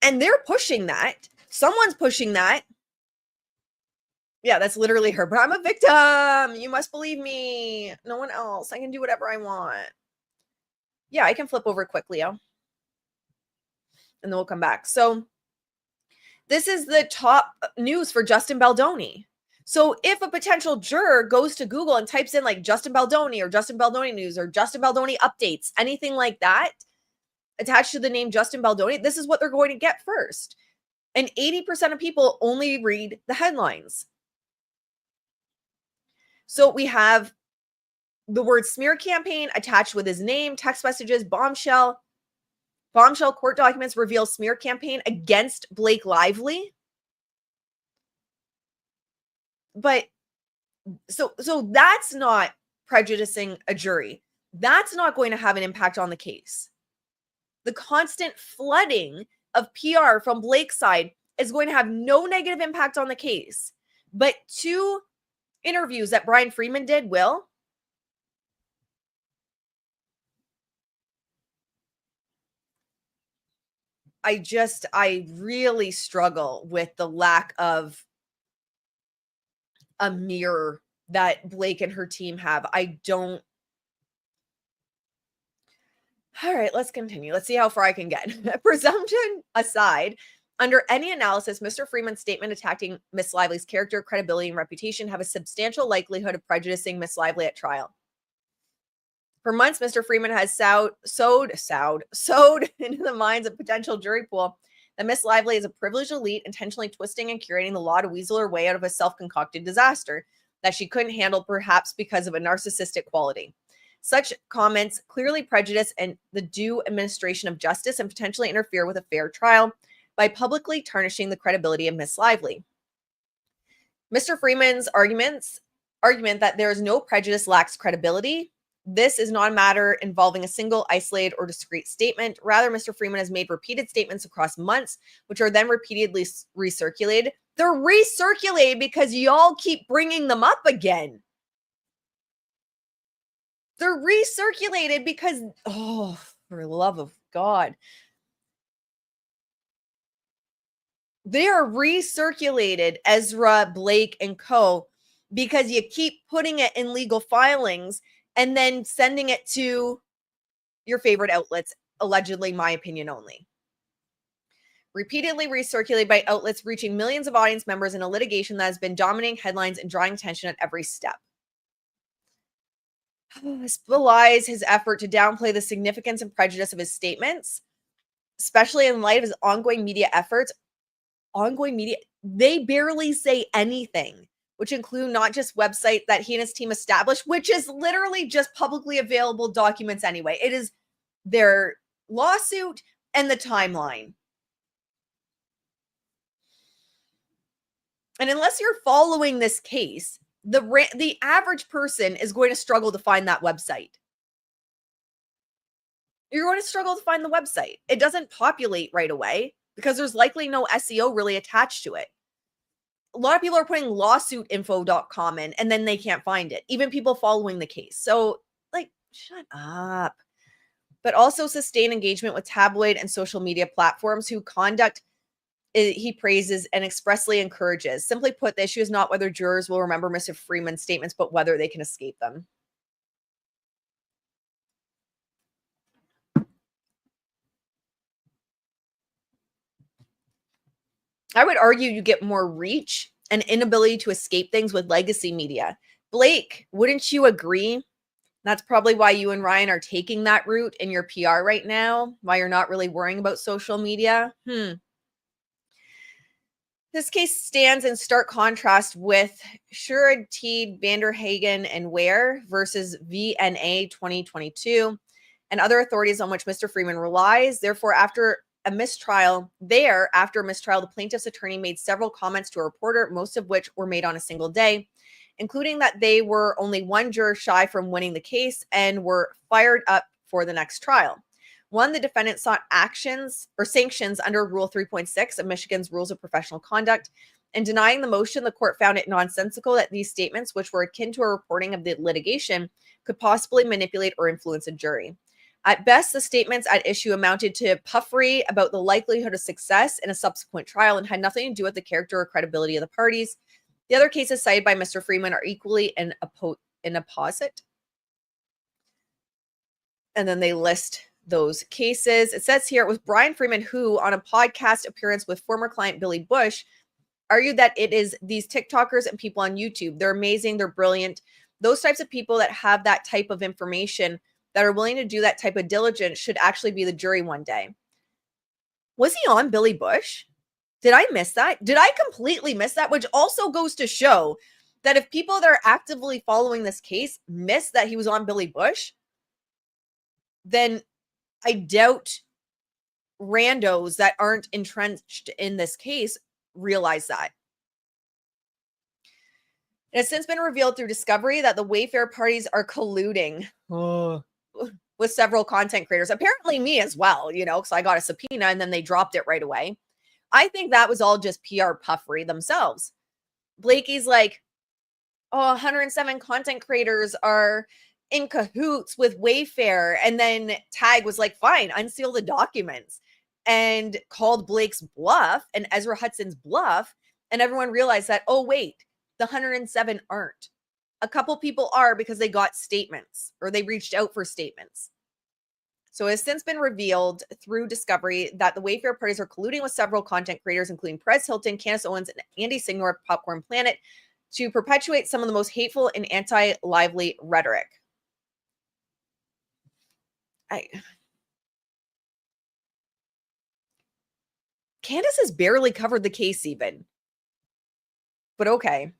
And they're pushing that. Someone's pushing that. Yeah, that's literally her. But I'm a victim. You must believe me. No one else. I can do whatever I want. Yeah, I can flip over quick, Leo. And then we'll come back. So this is the top news for Justin Baldoni. So if a potential juror goes to Google and types in like Justin Baldoni or Justin Baldoni news or Justin Baldoni updates, anything like that attached to the name Justin Baldoni, this is what they're going to get first. And 80% of people only read the headlines. So we have the word smear campaign attached with his name, text messages, bombshell court documents reveal smear campaign against Blake Lively. But so that's not prejudicing a jury. That's not going to have an impact on the case. The constant flooding of PR from Blake's side is going to have no negative impact on the case. But 2 interviews that Bryan Freedman did will. I really struggle with the lack of a mirror that Blake and her team have. All right, let's continue. Let's see how far I can get. Presumption aside, under any analysis, Mr. Freeman's statement attacking Miss Lively's character, credibility, and reputation have a substantial likelihood of prejudicing Miss Lively at trial. For months, Mr. Freeman has sowed into the minds of potential jury pool that Miss Lively is a privileged elite intentionally twisting and curating the law to weasel her way out of a self-concocted disaster that she couldn't handle, perhaps because of a narcissistic quality. Such comments clearly prejudice and the due administration of justice and potentially interfere with a fair trial by publicly tarnishing the credibility of Miss Lively. Mr. Freeman's argument that there is no prejudice lacks credibility. This is not a matter involving a single, isolated, or discrete statement. Rather, Mr. Freeman has made repeated statements across months, which are then repeatedly recirculated. They're recirculated because y'all keep bringing them up again. They're recirculated because, oh, for the love of God. They are recirculated, Ezra, Blake, and co, because you keep putting it in legal filings and then sending it to your favorite outlets, allegedly my opinion only. Repeatedly recirculated by outlets reaching millions of audience members in a litigation that has been dominating headlines and drawing attention at every step. This belies his effort to downplay the significance and prejudice of his statements, especially in light of his ongoing media efforts. Ongoing media, they barely say anything which include not just website that he and his team established, which is literally just publicly available documents anyway. It is their lawsuit and the timeline. And unless you're following this case, the average person is going to struggle to find that website. You're going to struggle to find the website. It doesn't populate right away because there's likely no SEO really attached to it. A lot of people are putting lawsuitinfo.com in and then they can't find it, even people following the case. So, like, shut up. But also sustain engagement with tabloid and social media platforms who conduct he praises and expressly encourages. Simply put, the issue is not whether jurors will remember Mr. Freeman's statements, but whether they can escape them. I would argue you get more reach and inability to escape things with legacy media. Blake, wouldn't you agree? That's probably why you and Ryan are taking that route in your PR right now, why you're not really worrying about social media. This case stands in stark contrast with Sherrod, Teed, Vanderhagen, and Ware versus VNA 2022 and other authorities on which Mr. Freeman relies. Therefore, after a mistrial, the plaintiff's attorney made several comments to a reporter, most of which were made on a single day, including that they were only one juror shy from winning the case and were fired up for the next trial. One, the defendant sought actions or sanctions under Rule 3.6 of Michigan's Rules of Professional Conduct. In denying the motion, the court found it nonsensical that these statements, which were akin to a reporting of the litigation, could possibly manipulate or influence a jury. At best, the statements at issue amounted to puffery about the likelihood of success in a subsequent trial and had nothing to do with the character or credibility of the parties. The other cases cited by Mr. Freeman are equally an opposite. And then they list those cases. It says here it was Bryan Freedman who, on a podcast appearance with former client Billy Bush, argued that it is these TikTokers and people on YouTube. They're amazing. They're brilliant. Those types of people that have that type of information, that are willing to do that type of diligence, should actually be the jury one day. Was he on Billy Bush? Did I miss that? Did I completely miss that? Which also goes to show that if people that are actively following this case miss that he was on Billy Bush, then I doubt randos that aren't entrenched in this case realize that. It has since been revealed through discovery that the Wayfair parties are colluding with several content creators. Apparently me as well, because I got a subpoena and then they dropped it right away. I think that was all just PR puffery themselves. Blakey's like, 107 content creators are in cahoots with Wayfair. And then Tag was like, fine, unseal the documents, and called Blake's bluff and Ezra Hudson's bluff. And everyone realized that, oh, wait, the 107 aren't. A couple people are because they got statements or they reached out for statements. So it has since been revealed through discovery that the Wayfair parties are colluding with several content creators, including Perez Hilton, Candace Owens, and Andy Signor of Popcorn Planet, to perpetuate some of the most hateful and anti-lively rhetoric. Candace has barely covered the case even. But okay.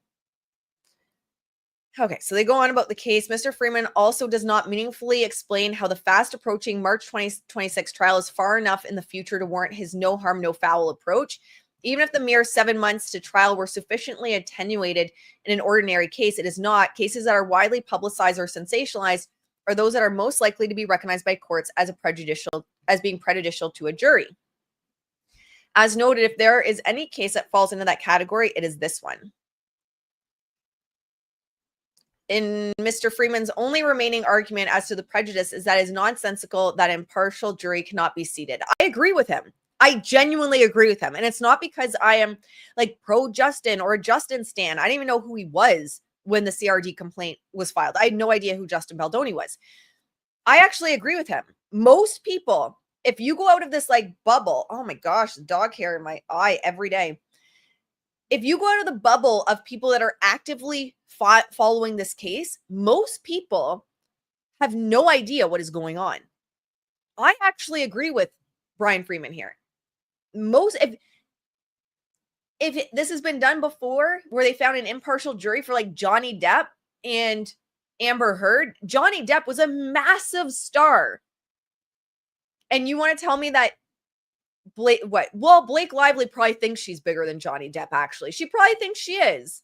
Okay, so they go on about the case. Mr. Freeman also does not meaningfully explain how the fast approaching March 2026 trial is far enough in the future to warrant his no harm, no foul approach. Even if the mere 7 months to trial were sufficiently attenuated in an ordinary case, it is not. Cases that are widely publicized or sensationalized are those that are most likely to be recognized by courts as being prejudicial to a jury. As noted, if there is any case that falls into that category, it is this one. In Mr. Freeman's only remaining argument as to the prejudice is that it is nonsensical that an impartial jury cannot be seated. I agree with him. I genuinely agree with him. And it's not because I am like pro Justin or a Justin stan. I didn't even know who he was when the CRD complaint was filed. I had no idea who Justin Baldoni was. I actually agree with him. Most people, if you go out of this like bubble, oh my gosh, the dog hair in my eye every day. If you go out of the bubble of people that are actively following this case, most people have no idea what is going on. I actually agree with Bryan Freedman here. this has been done before, where they found an impartial jury for like Johnny Depp and Amber Heard, Johnny Depp was a massive star. And you want to tell me that Blake, what? Well, Blake Lively probably thinks she's bigger than Johnny Depp, actually. She probably thinks she is.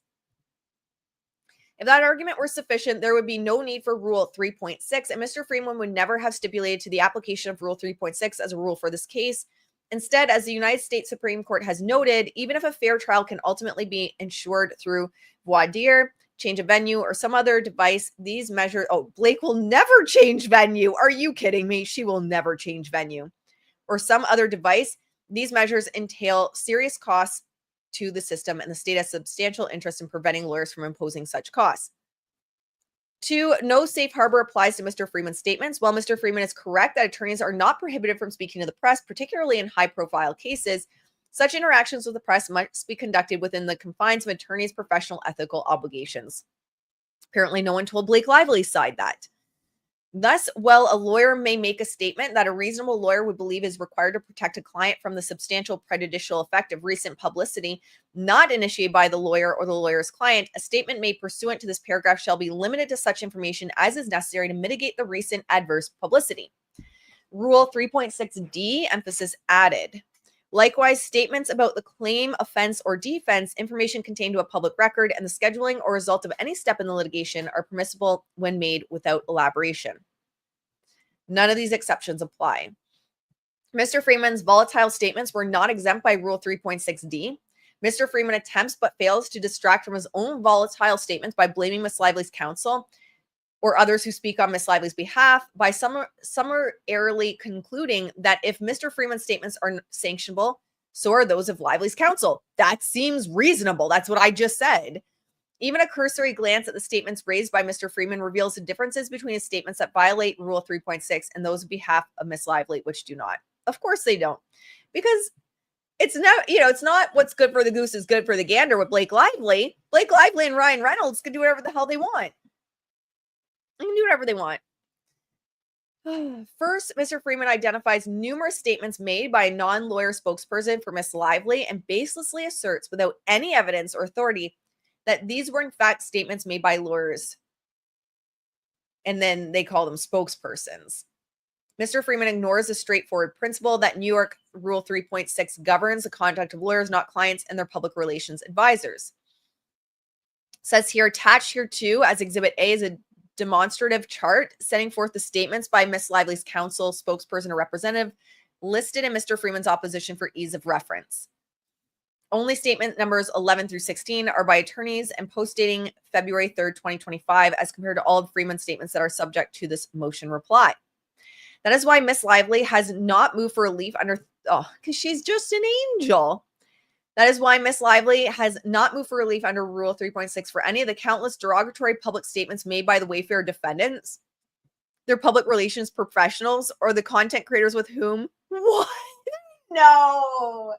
If that argument were sufficient, there would be no need for Rule 3.6, and Mr. Freeman would never have stipulated to the application of Rule 3.6 as a rule for this case. Instead, as the United States Supreme Court has noted, even if a fair trial can ultimately be ensured through voir dire, change of venue, or some other device, these measures... Oh, Blake will never change venue. Are you kidding me? She will never change venue. Or some other device, these measures entail serious costs to the system, and the state has substantial interest in preventing lawyers from imposing such costs. 2, no safe harbor applies to Mr. Freeman's statements. While Mr. Freeman is correct that attorneys are not prohibited from speaking to the press, particularly in high-profile cases, such interactions with the press must be conducted within the confines of attorneys' professional ethical obligations. Apparently, no one told Blake Lively's side that. Thus, while a lawyer may make a statement that a reasonable lawyer would believe is required to protect a client from the substantial prejudicial effect of recent publicity not initiated by the lawyer or the lawyer's client, a statement made pursuant to this paragraph shall be limited to such information as is necessary to mitigate the recent adverse publicity. Rule 3.6D, emphasis added. Likewise, statements about the claim, offense, or defense, information contained to a public record, and the scheduling or result of any step in the litigation are permissible when made without elaboration. None of these exceptions apply. Mr. Freeman's volatile statements were not exempt by Rule 3.6D. Mr. Freeman attempts but fails to distract from his own volatile statements by blaming Ms. Lively's counsel or others who speak on Ms. Lively's behalf by summarily concluding that if Mr. Freeman's statements are sanctionable, so are those of Lively's counsel. That seems reasonable. That's what I just said. Even a cursory glance at the statements raised by Mr. Freeman reveals the differences between his statements that violate Rule 3.6 and those on behalf of Ms. Lively, which do not. Of course they don't. Because it's not what's good for the goose is good for the gander with Blake Lively. Blake Lively and Ryan Reynolds can do whatever the hell they want. They can do whatever they want. First, Mr. Freeman identifies numerous statements made by a non-lawyer spokesperson for Ms. Lively and baselessly asserts without any evidence or authority that these were in fact statements made by lawyers. And then they call them spokespersons. Mr. Freeman ignores the straightforward principle that New York Rule 3.6 governs the conduct of lawyers, not clients, and their public relations advisors. It says here, attached here too, as Exhibit A is a demonstrative chart setting forth the statements by Ms. Lively's counsel, spokesperson, or representative listed in Mr. Freeman's opposition for ease of reference. Only statement numbers 11 through 16 are by attorneys and post-dating February 3rd, 2025, as compared to all of Freeman's statements that are subject to this motion reply. That is why Ms. Lively has not moved for relief under, because she's just an angel. That is why Ms. Lively has not moved for relief under Rule 3.6 for any of the countless derogatory public statements made by the Wayfair defendants, their public relations professionals, or the content creators with whom... What? No.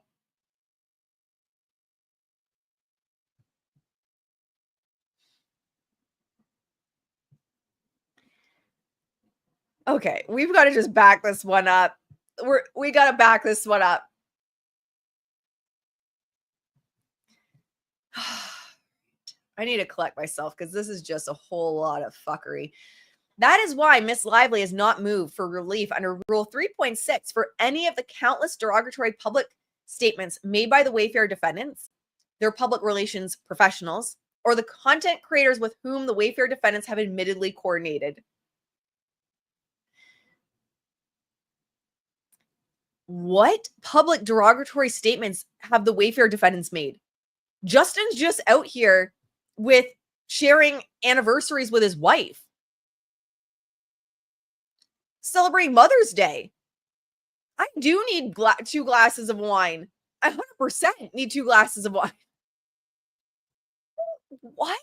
Okay, we've got to just back this one up. We got to back this one up. I need to collect myself because this is just a whole lot of fuckery. That is why Ms. Lively has not moved for relief under Rule 3.6 for any of the countless derogatory public statements made by the Wayfair defendants, their public relations professionals, or the content creators with whom the Wayfair defendants have admittedly coordinated. What public derogatory statements have the Wayfair defendants made? Justin's just out here with sharing anniversaries with his wife, celebrating Mother's Day. I do need 2 glasses of wine. I 100% need 2 glasses of wine. What?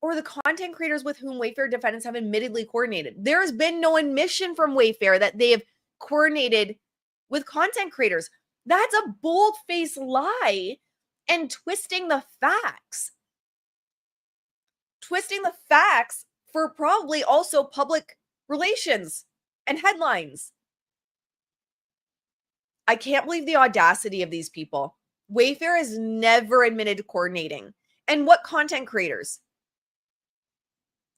Or the content creators with whom Wayfair defendants have admittedly coordinated. There has been no admission from Wayfair that they have coordinated with content creators. That's a bold-faced lie and twisting the facts. Twisting the facts for probably also public relations and headlines. I can't believe the audacity of these people. Wayfair has never admitted to coordinating. And what content creators?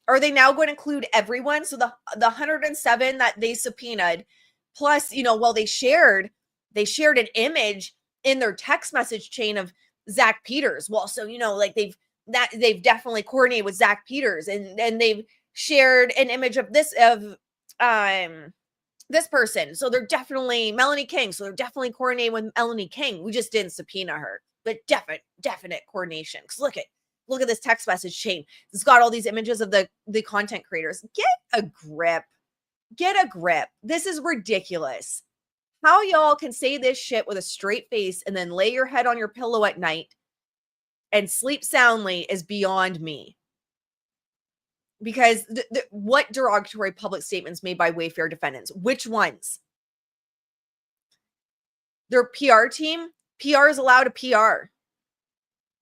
Are they now going to include everyone? So the 107 that they subpoenaed, plus, well, they shared an image in their text message chain of Zach Peters. Well, so like they've definitely coordinated with Zach Peters, and they've shared an image of this person. So they're definitely Melanie King. So they're definitely coordinating with Melanie King. We just didn't subpoena her, but definite coordination. Because look at this text message chain. It's got all these images of the content creators. Get a grip. This is ridiculous. How y'all can say this shit with a straight face and then lay your head on your pillow at night and sleep soundly is beyond me. Because what derogatory public statements made by Wayfair defendants? Which ones? Their PR team? PR is allowed a PR.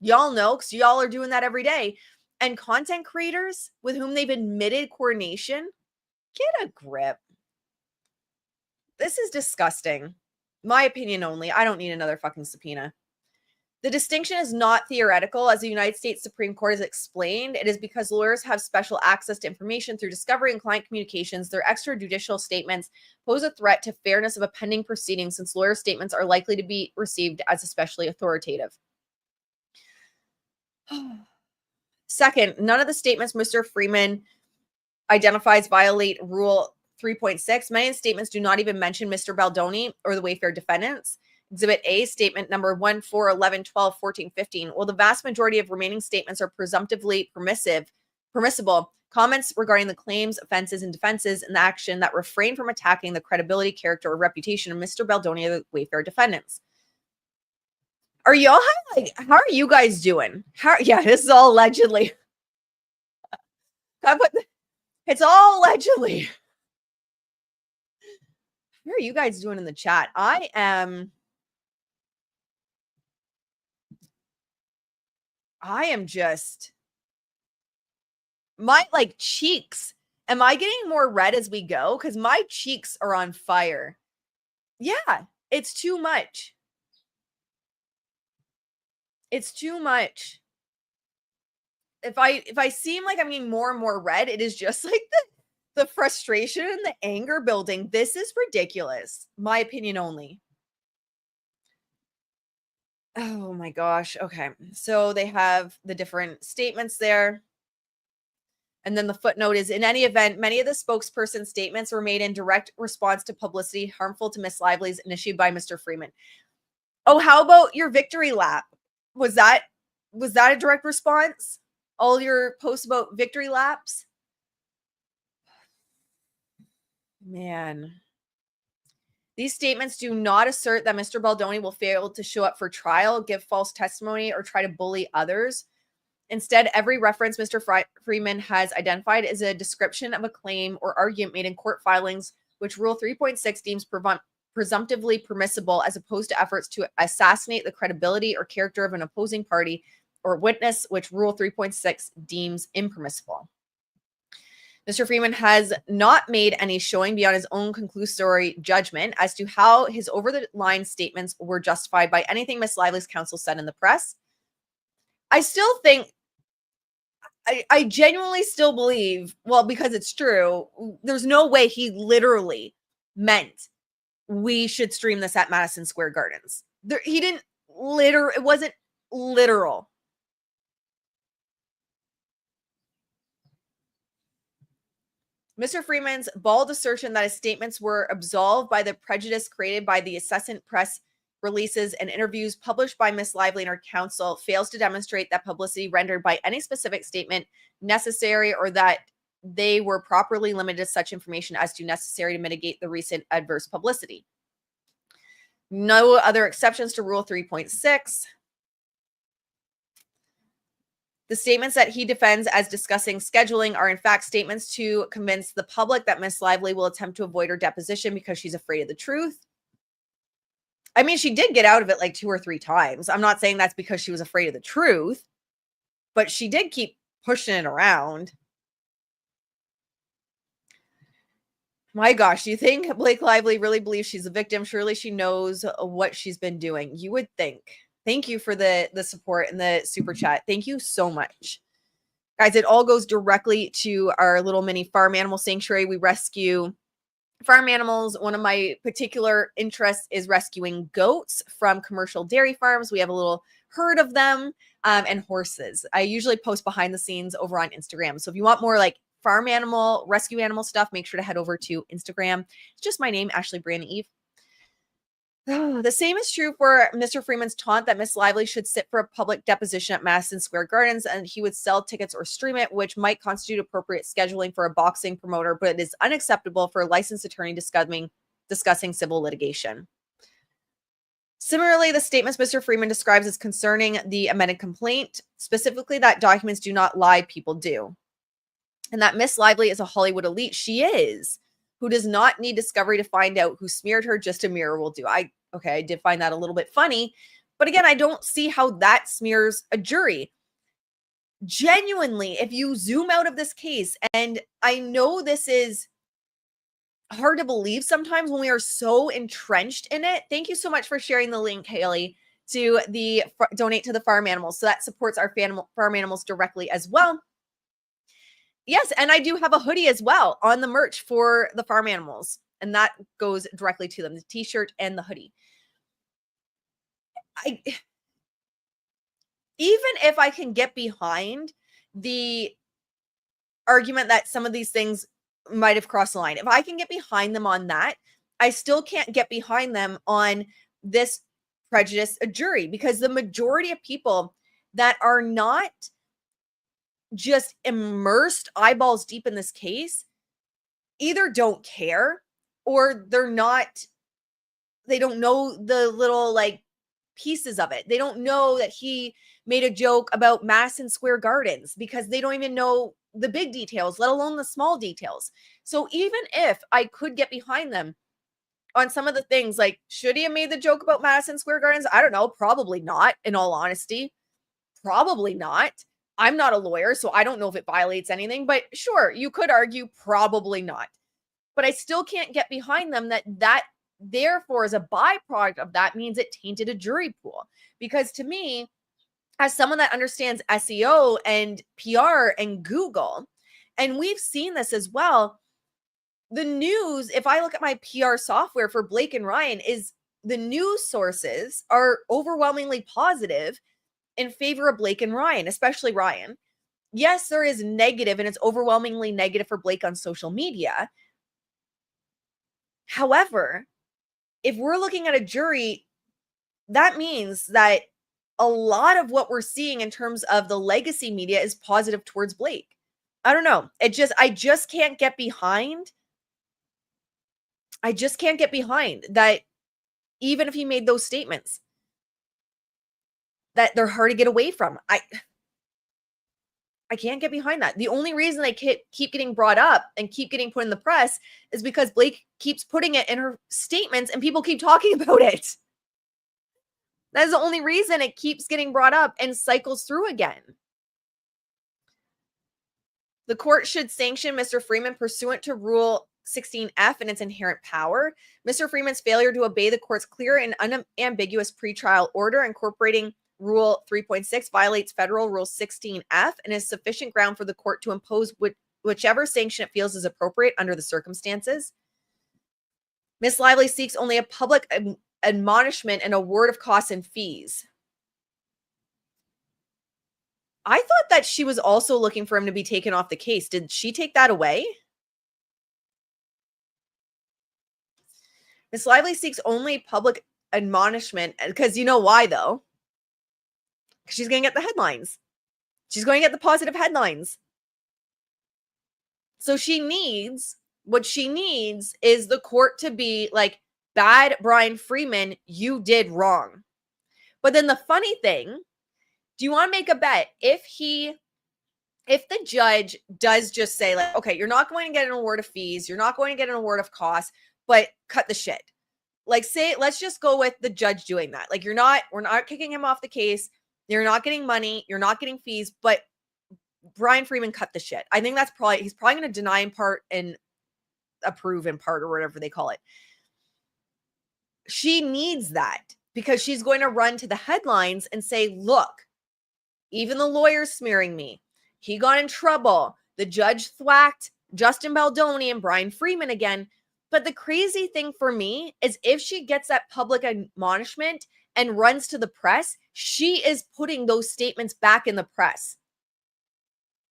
Y'all know, because y'all are doing that every day. And content creators with whom they've admitted coordination? Get a grip. This is disgusting. My opinion only. I don't need another fucking subpoena. The distinction is not theoretical. As the United States Supreme Court has explained, it is because lawyers have special access to information through discovery and client communications. Their extrajudicial statements pose a threat to fairness of a pending proceeding, since lawyer statements are likely to be received as especially authoritative. Second, none of the statements Mr. Freeman identifies violate Rule 3.6. Many statements do not even mention Mr. Baldoni or the Wayfair defendants. Exhibit A, statement number 1, 4, 11, 12, 14, 15. While the vast majority of remaining statements are presumptively permissible, comments regarding the claims, offenses, and defenses in the action that refrain from attacking the credibility, character, or reputation of Mr. Baldoni or the Wayfair defendants. Are y'all how are you guys doing? This is all allegedly. It's all allegedly. How are you guys doing in the chat? I am just, my cheeks. Am I getting more red as we go? Because my cheeks are on fire. Yeah, it's too much. It's too much. If I seem like I'm getting more and more red, it is just like the frustration and the anger building. This is ridiculous. My opinion only. Oh my gosh. Okay. So they have the different statements there. And then the footnote is, in any event, many of the spokesperson's statements were made in direct response to publicity harmful to Miss Lively's initiated by Mr. Freeman. Oh, how about your victory lap? Was that a direct response? All your posts about victory laps? Man. These statements do not assert that Mr. Baldoni will fail to show up for trial, give false testimony, or try to bully others. Instead, every reference Mr. Freeman has identified is a description of a claim or argument made in court filings, which Rule 3.6 deems presumptively permissible, as opposed to efforts to assassinate the credibility or character of an opposing party or witness, which Rule 3.6 deems impermissible. Mr. Freeman has not made any showing beyond his own conclusory judgment as to how his over-the-line statements were justified by anything Miss Lively's counsel said in the press. I still think, I genuinely still believe, well, because it's true, there's no way he literally meant we should stream this at Madison Square Gardens. He didn't it wasn't literal. Mr. Freeman's bald assertion that his statements were absolved by the prejudice created by the incessant press releases and interviews published by Miss Lively and her counsel fails to demonstrate that publicity rendered by any specific statement necessary, or that they were properly limited to such information as to necessary to mitigate the recent adverse publicity. No other exceptions to Rule 3.6. The statements that he defends as discussing scheduling are in fact statements to convince the public that Miss Lively will attempt to avoid her deposition because she's afraid of the truth. I mean, she did get out of it like 2 or 3 times. I'm not saying that's because she was afraid of the truth, but she did keep pushing it around. My gosh, do you think Blake Lively really believes she's a victim? Surely she knows what she's been doing. You would think. Thank you for the support and the super chat. Thank you so much. Guys, it all goes directly to our little mini farm animal sanctuary. We rescue farm animals. One of my particular interests is rescuing goats from commercial dairy farms. We have a little herd of them, and horses. I usually post behind the scenes over on Instagram. So if you want more like farm animal, rescue animal stuff, make sure to head over to Instagram. It's just my name, Ashley Brianna Eve. The same is true for Mr. Freeman's taunt that Miss Lively should sit for a public deposition at Madison Square Gardens and he would sell tickets or stream it, which might constitute appropriate scheduling for a boxing promoter, but it is unacceptable for a licensed attorney discussing civil litigation. Similarly, the statements Mr. Freeman describes as concerning the amended complaint, specifically that documents do not lie, people do. And that Miss Lively is a Hollywood elite. She is, who does not need discovery to find out who smeared her, just a mirror will do. I did find that a little bit funny. But again, I don't see how that smears a jury. Genuinely, if you zoom out of this case, and I know this is hard to believe sometimes when we are so entrenched in it. Thank you so much for sharing the link, Haley, to the donate to the farm animals. So that supports our farm animals directly as well. Yes, and I do have a hoodie as well on the merch for the farm animals, and that goes directly to them, the t-shirt and the hoodie. Even if I can get behind the argument that some of these things might have crossed the line, if I can get behind them on that, I still can't get behind them on this prejudice a jury, because the majority of people that are not just immersed eyeballs deep in this case either don't care or they don't know the little like pieces of it. They don't know that he made a joke about Madison Square Gardens because they don't even know the big details, let alone the small details. So even if I could get behind them on some of the things, like, should he have made the joke about Madison Square Gardens? I don't know. Probably not, in all honesty. Probably not. I'm not a lawyer, so I don't know if it violates anything, but sure, you could argue probably not. But I still can't get behind them that therefore, as a byproduct of that, means it tainted a jury pool. Because to me, as someone that understands SEO and PR and Google, and we've seen this as well, the news, if I look at my PR software for Blake and Ryan, is the news sources are overwhelmingly positive in favor of Blake and Ryan, especially Ryan. Yes, there is negative, and it's overwhelmingly negative for Blake on social media. However, if we're looking at a jury, that means that a lot of what we're seeing in terms of the legacy media is positive towards Blake. I don't know. I just can't get behind. I just can't get behind that, even if he made those statements, that they're hard to get away from. I can't get behind that. The only reason they keep getting brought up and keep getting put in the press is because Blake keeps putting it in her statements and people keep talking about it. That is the only reason it keeps getting brought up and cycles through again. The court should sanction Mr. Freeman pursuant to Rule 16F and its inherent power. Mr. Freeman's failure to obey the court's clear and unambiguous pretrial order incorporating Rule 3.6 violates Federal Rule 16F and is sufficient ground for the court to impose whichever sanction it feels is appropriate under the circumstances. Ms. Lively seeks only a public admonishment and award of costs and fees. I thought that she was also looking for him to be taken off the case. Did she take that away? Ms. Lively seeks only public admonishment, because you know why, though? Because she's going to get the headlines. She's going to get the positive headlines. So what she needs is the court to be like, bad Bryan Freedman, you did wrong. But then the funny thing, do you want to make a bet if the judge does just say, like, okay, you're not going to get an award of fees, you're not going to get an award of costs, but cut the shit. Like, say, let's just go with the judge doing that. Like, we're not kicking him off the case. You're not getting money. You're not getting fees, but Bryan Freedman cut the shit. I think he's probably going to deny in part and approve in part or whatever they call it. She needs that because she's going to run to the headlines and say, look, even the lawyer's smearing me. He got in trouble. The judge thwacked Justin Baldoni and Bryan Freedman again. But the crazy thing for me is if she gets that public admonishment and runs to the press, she is putting those statements back in the press.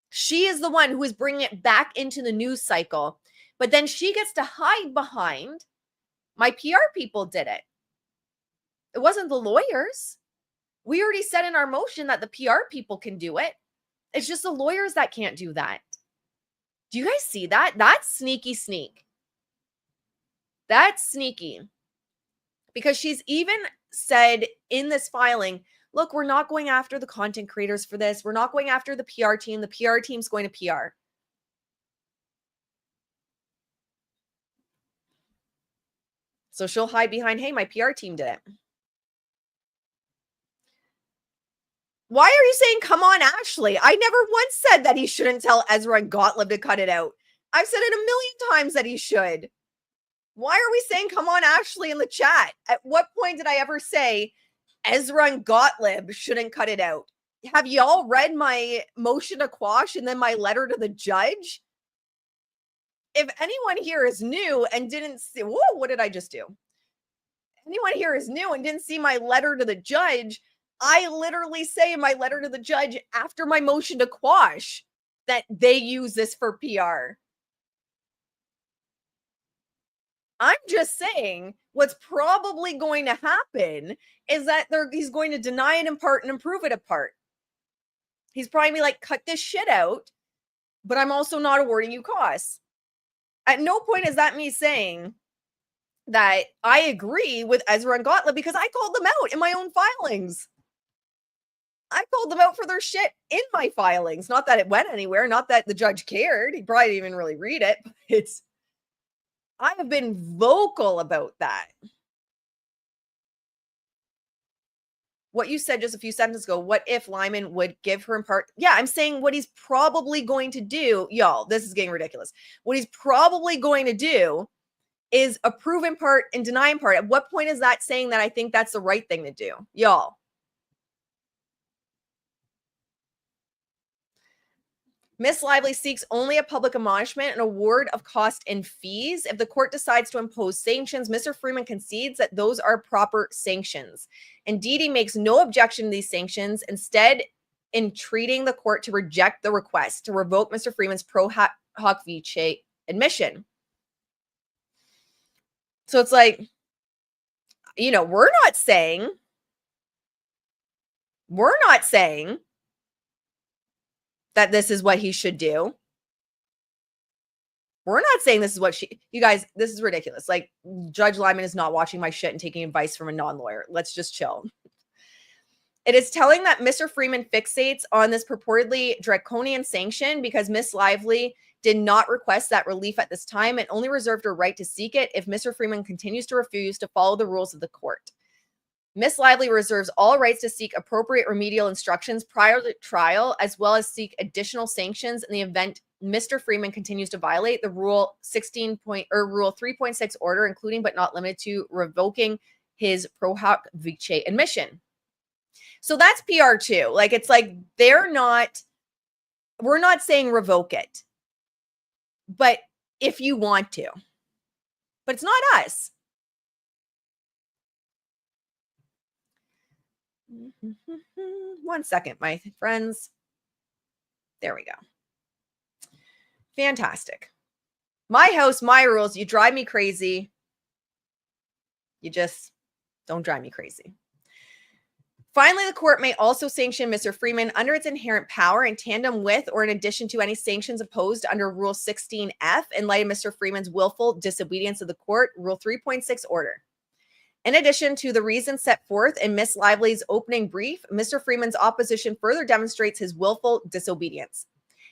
She is the one who is bringing it back into the news cycle. But then she gets to hide behind, my PR people did it. It wasn't the lawyers. We already said in our motion that the PR people can do it. It's just the lawyers that can't do that. Do you guys see that? That's sneaky sneak. That's sneaky. Because she's even said in this filing, look, we're not going after the content creators for this. We're not going after the PR team. The PR team's going to PR. So she'll hide behind, hey, my PR team did it. Why are you saying, come on, Ashley? I never once said that he shouldn't tell Ezra and Gottlieb to cut it out. I've said it a million times that he should. Why are we saying, come on, Ashley, in the chat? At what point did I ever say Ezra and Gottlieb shouldn't cut it out? Have y'all read my motion to quash and then my letter to the judge? If anyone here is new and didn't see, whoa, what did I just do? Anyone here is new and didn't see my letter to the judge, I literally say in my letter to the judge after my motion to quash that they use this for PR. I'm just saying what's probably going to happen is that he's going to deny it in part and improve it apart. He's probably be like, cut this shit out, but I'm also not awarding you costs. At no point is that me saying that I agree with Ezra and Gottlieb because I called them out in my own filings. I called them out for their shit in my filings. Not that it went anywhere. Not that the judge cared. He probably didn't even really read it. But I have been vocal about that. What you said just a few sentences ago, what if Lyman would give her in part? Yeah, I'm saying what he's probably going to do. Y'all, this is getting ridiculous. What he's probably going to do is approve in part and deny in part. At what point is that saying that I think that's the right thing to do? Y'all. Miss Lively seeks only a public admonishment and award of cost and fees. If the court decides to impose sanctions, Mr. Freedman concedes that those are proper sanctions. Indeed, he makes no objection to these sanctions, instead entreating the court to reject the request to revoke Mr. Freeman's pro hoc vice admission. So it's like, you know, we're not saying that this is what he should do. We're not saying this is what you guys, this is ridiculous. Like, Judge Lyman is not watching my shit and taking advice from a non-lawyer. Let's just chill. It is telling that Mr. Freeman fixates on this purportedly draconian sanction because Miss Lively did not request that relief at this time and only reserved her right to seek it if Mr. Freeman continues to refuse to follow the rules of the court. Miss Lively reserves all rights to seek appropriate remedial instructions prior to trial, as well as seek additional sanctions in the event Mr. Freeman continues to violate the Rule 3.6 order, including but not limited to revoking his pro hoc vice admission. So that's PR too. Like, it's like we're not saying revoke it, but if you want to, but it's not us. One second, my friends. There we go. Fantastic. My house, my rules. You drive me crazy. You just don't drive me crazy. Finally, the court may also sanction Mr. Freeman under its inherent power in tandem with or in addition to any sanctions imposed under Rule 16F in light of Mr. Freeman's willful disobedience of the court, Rule 3.6 order. In addition to the reasons set forth in Miss Lively's opening brief, Mr. Freeman's opposition further demonstrates his willful disobedience.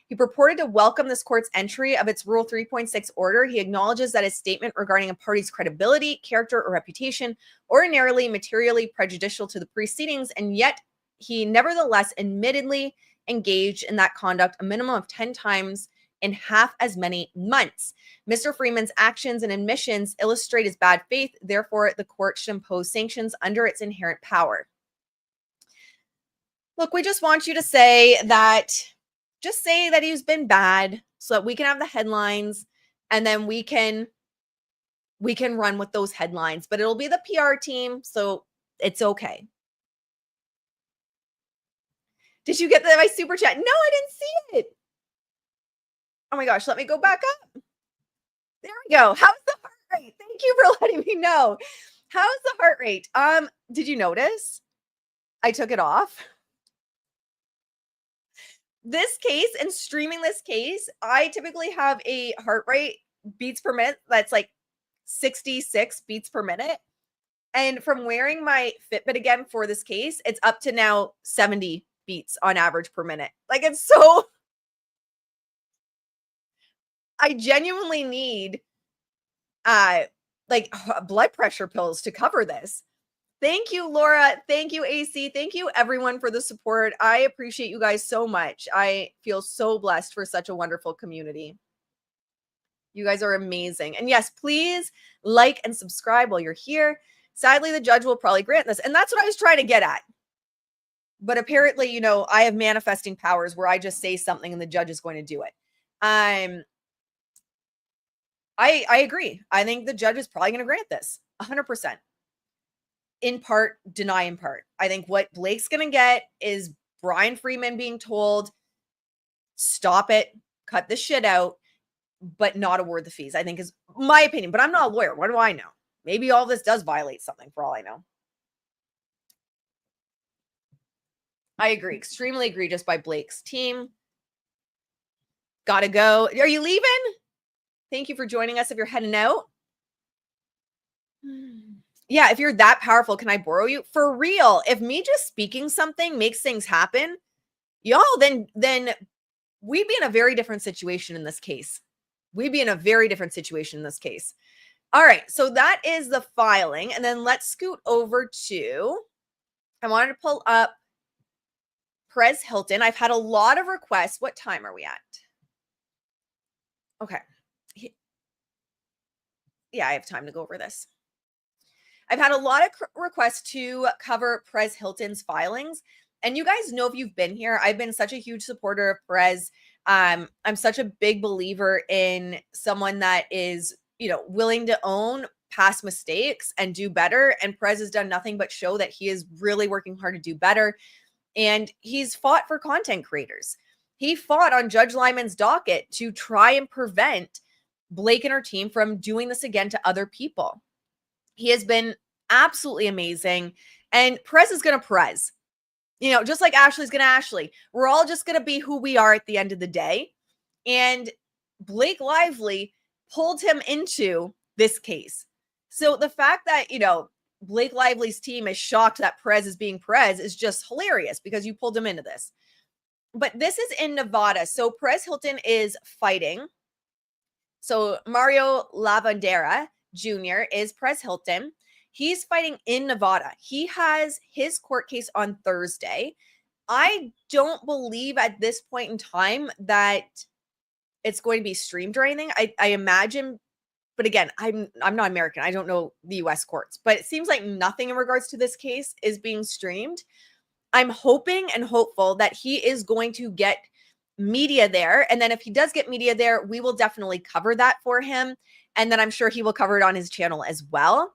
He purported to welcome this court's entry of its Rule 3.6 order. He acknowledges that his statement regarding a party's credibility, character, or reputation ordinarily materially prejudicial to the proceedings, and yet he nevertheless admittedly engaged in that conduct a minimum of 10 times in half as many months. Mr. Freeman's actions and admissions illustrate his bad faith. Therefore, the court should impose sanctions under its inherent power. Look, we just want you to say that, just say that he's been bad so that we can have the headlines and then we can run with those headlines, but it'll be the PR team, so it's okay. Did you get my super chat? No, I didn't see it. Oh my gosh, let me go back up. There we go. How's the heart rate? Thank you for letting me know. How's the heart rate? Did you notice? I took it off. This case and streaming this case, I typically have a heart rate beats per minute that's like 66 beats per minute. And from wearing my Fitbit again for this case, it's up to now 70 beats on average per minute. Like, it's so, I genuinely need blood pressure pills to cover this. Thank you, Laura. Thank you, AC. Thank you, everyone, for the support. I appreciate you guys so much. I feel so blessed for such a wonderful community. You guys are amazing. And yes, please like and subscribe while you're here. Sadly, the judge will probably grant this. And that's what I was trying to get at. But apparently, you know, I have manifesting powers where I just say something and the judge is going to do it. I agree. I think the judge is probably going to grant this 100%. In part, deny in part. I think what Blake's going to get is Bryan Freedman being told, stop it, cut this shit out, but not award the fees, I think is my opinion. But I'm not a lawyer. What do I know? Maybe all this does violate something for all I know. I agree. Extremely egregious by Blake's team. Gotta go. Are you leaving? Thank you for joining us if you're heading out. Yeah, if you're that powerful, can I borrow you? For real, if me just speaking something makes things happen, y'all, then we'd be in a very different situation in this case. We'd be in a very different situation in this case. All right, so that is the filing. And then let's scoot over to, I wanted to pull up Perez Hilton. I've had a lot of requests. What time are we at? Okay. Yeah, I have time to go over this. I've had a lot of requests to cover Perez Hilton's filings. And you guys know, if you've been here, I've been such a huge supporter of Perez. I'm such a big believer in someone that is, you know, willing to own past mistakes and do better. And Perez has done nothing but show that he is really working hard to do better. And he's fought for content creators. He fought on Judge Lyman's docket to try and prevent Blake and her team from doing this again to other people. He has been absolutely amazing. And Perez is going to Perez. You know, just like Ashley's going to Ashley. We're all just going to be who we are at the end of the day. And Blake Lively pulled him into this case. So the fact that, you know, Blake Lively's team is shocked that Perez is being Perez is just hilarious because you pulled him into this. But this is in Nevada. So Perez Hilton is fighting. So Mario Lavandera Jr. is Perez Hilton. He's fighting in Nevada. He has his court case on Thursday. I don't believe at this point in time that it's going to be streamed or anything. I imagine, but again, I'm not American. I don't know the US courts, but it seems like nothing in regards to this case is being streamed. I'm hoping and hopeful that he is going to get media there. And then if he does get media there, we will definitely cover that for him. And then I'm sure he will cover it on his channel as well.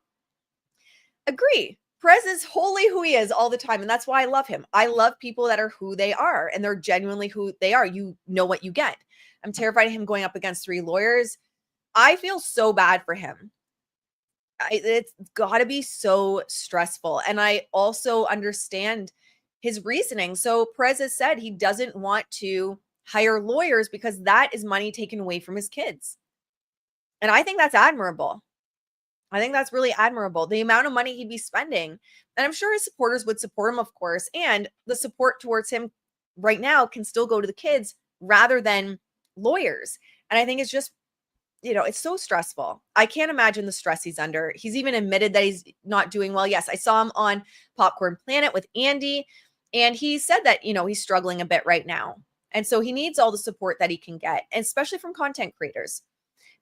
Agree. Perez is wholly who he is all the time. And that's why I love him. I love people that are who they are and they're genuinely who they are. You know what you get. I'm terrified of him going up against 3 lawyers. I feel so bad for him. It's got to be so stressful. And I also understand his reasoning. So Perez has said he doesn't want to hire lawyers because that is money taken away from his kids. And I think that's admirable. I think that's really admirable. The amount of money he'd be spending. And I'm sure his supporters would support him, of course. And the support towards him right now can still go to the kids rather than lawyers. And I think it's just, you know, it's so stressful. I can't imagine the stress he's under. He's even admitted that he's not doing well. Yes, I saw him on Popcorn Planet with Andy. And he said that, you know, he's struggling a bit right now. And so he needs all the support that he can get, especially from content creators.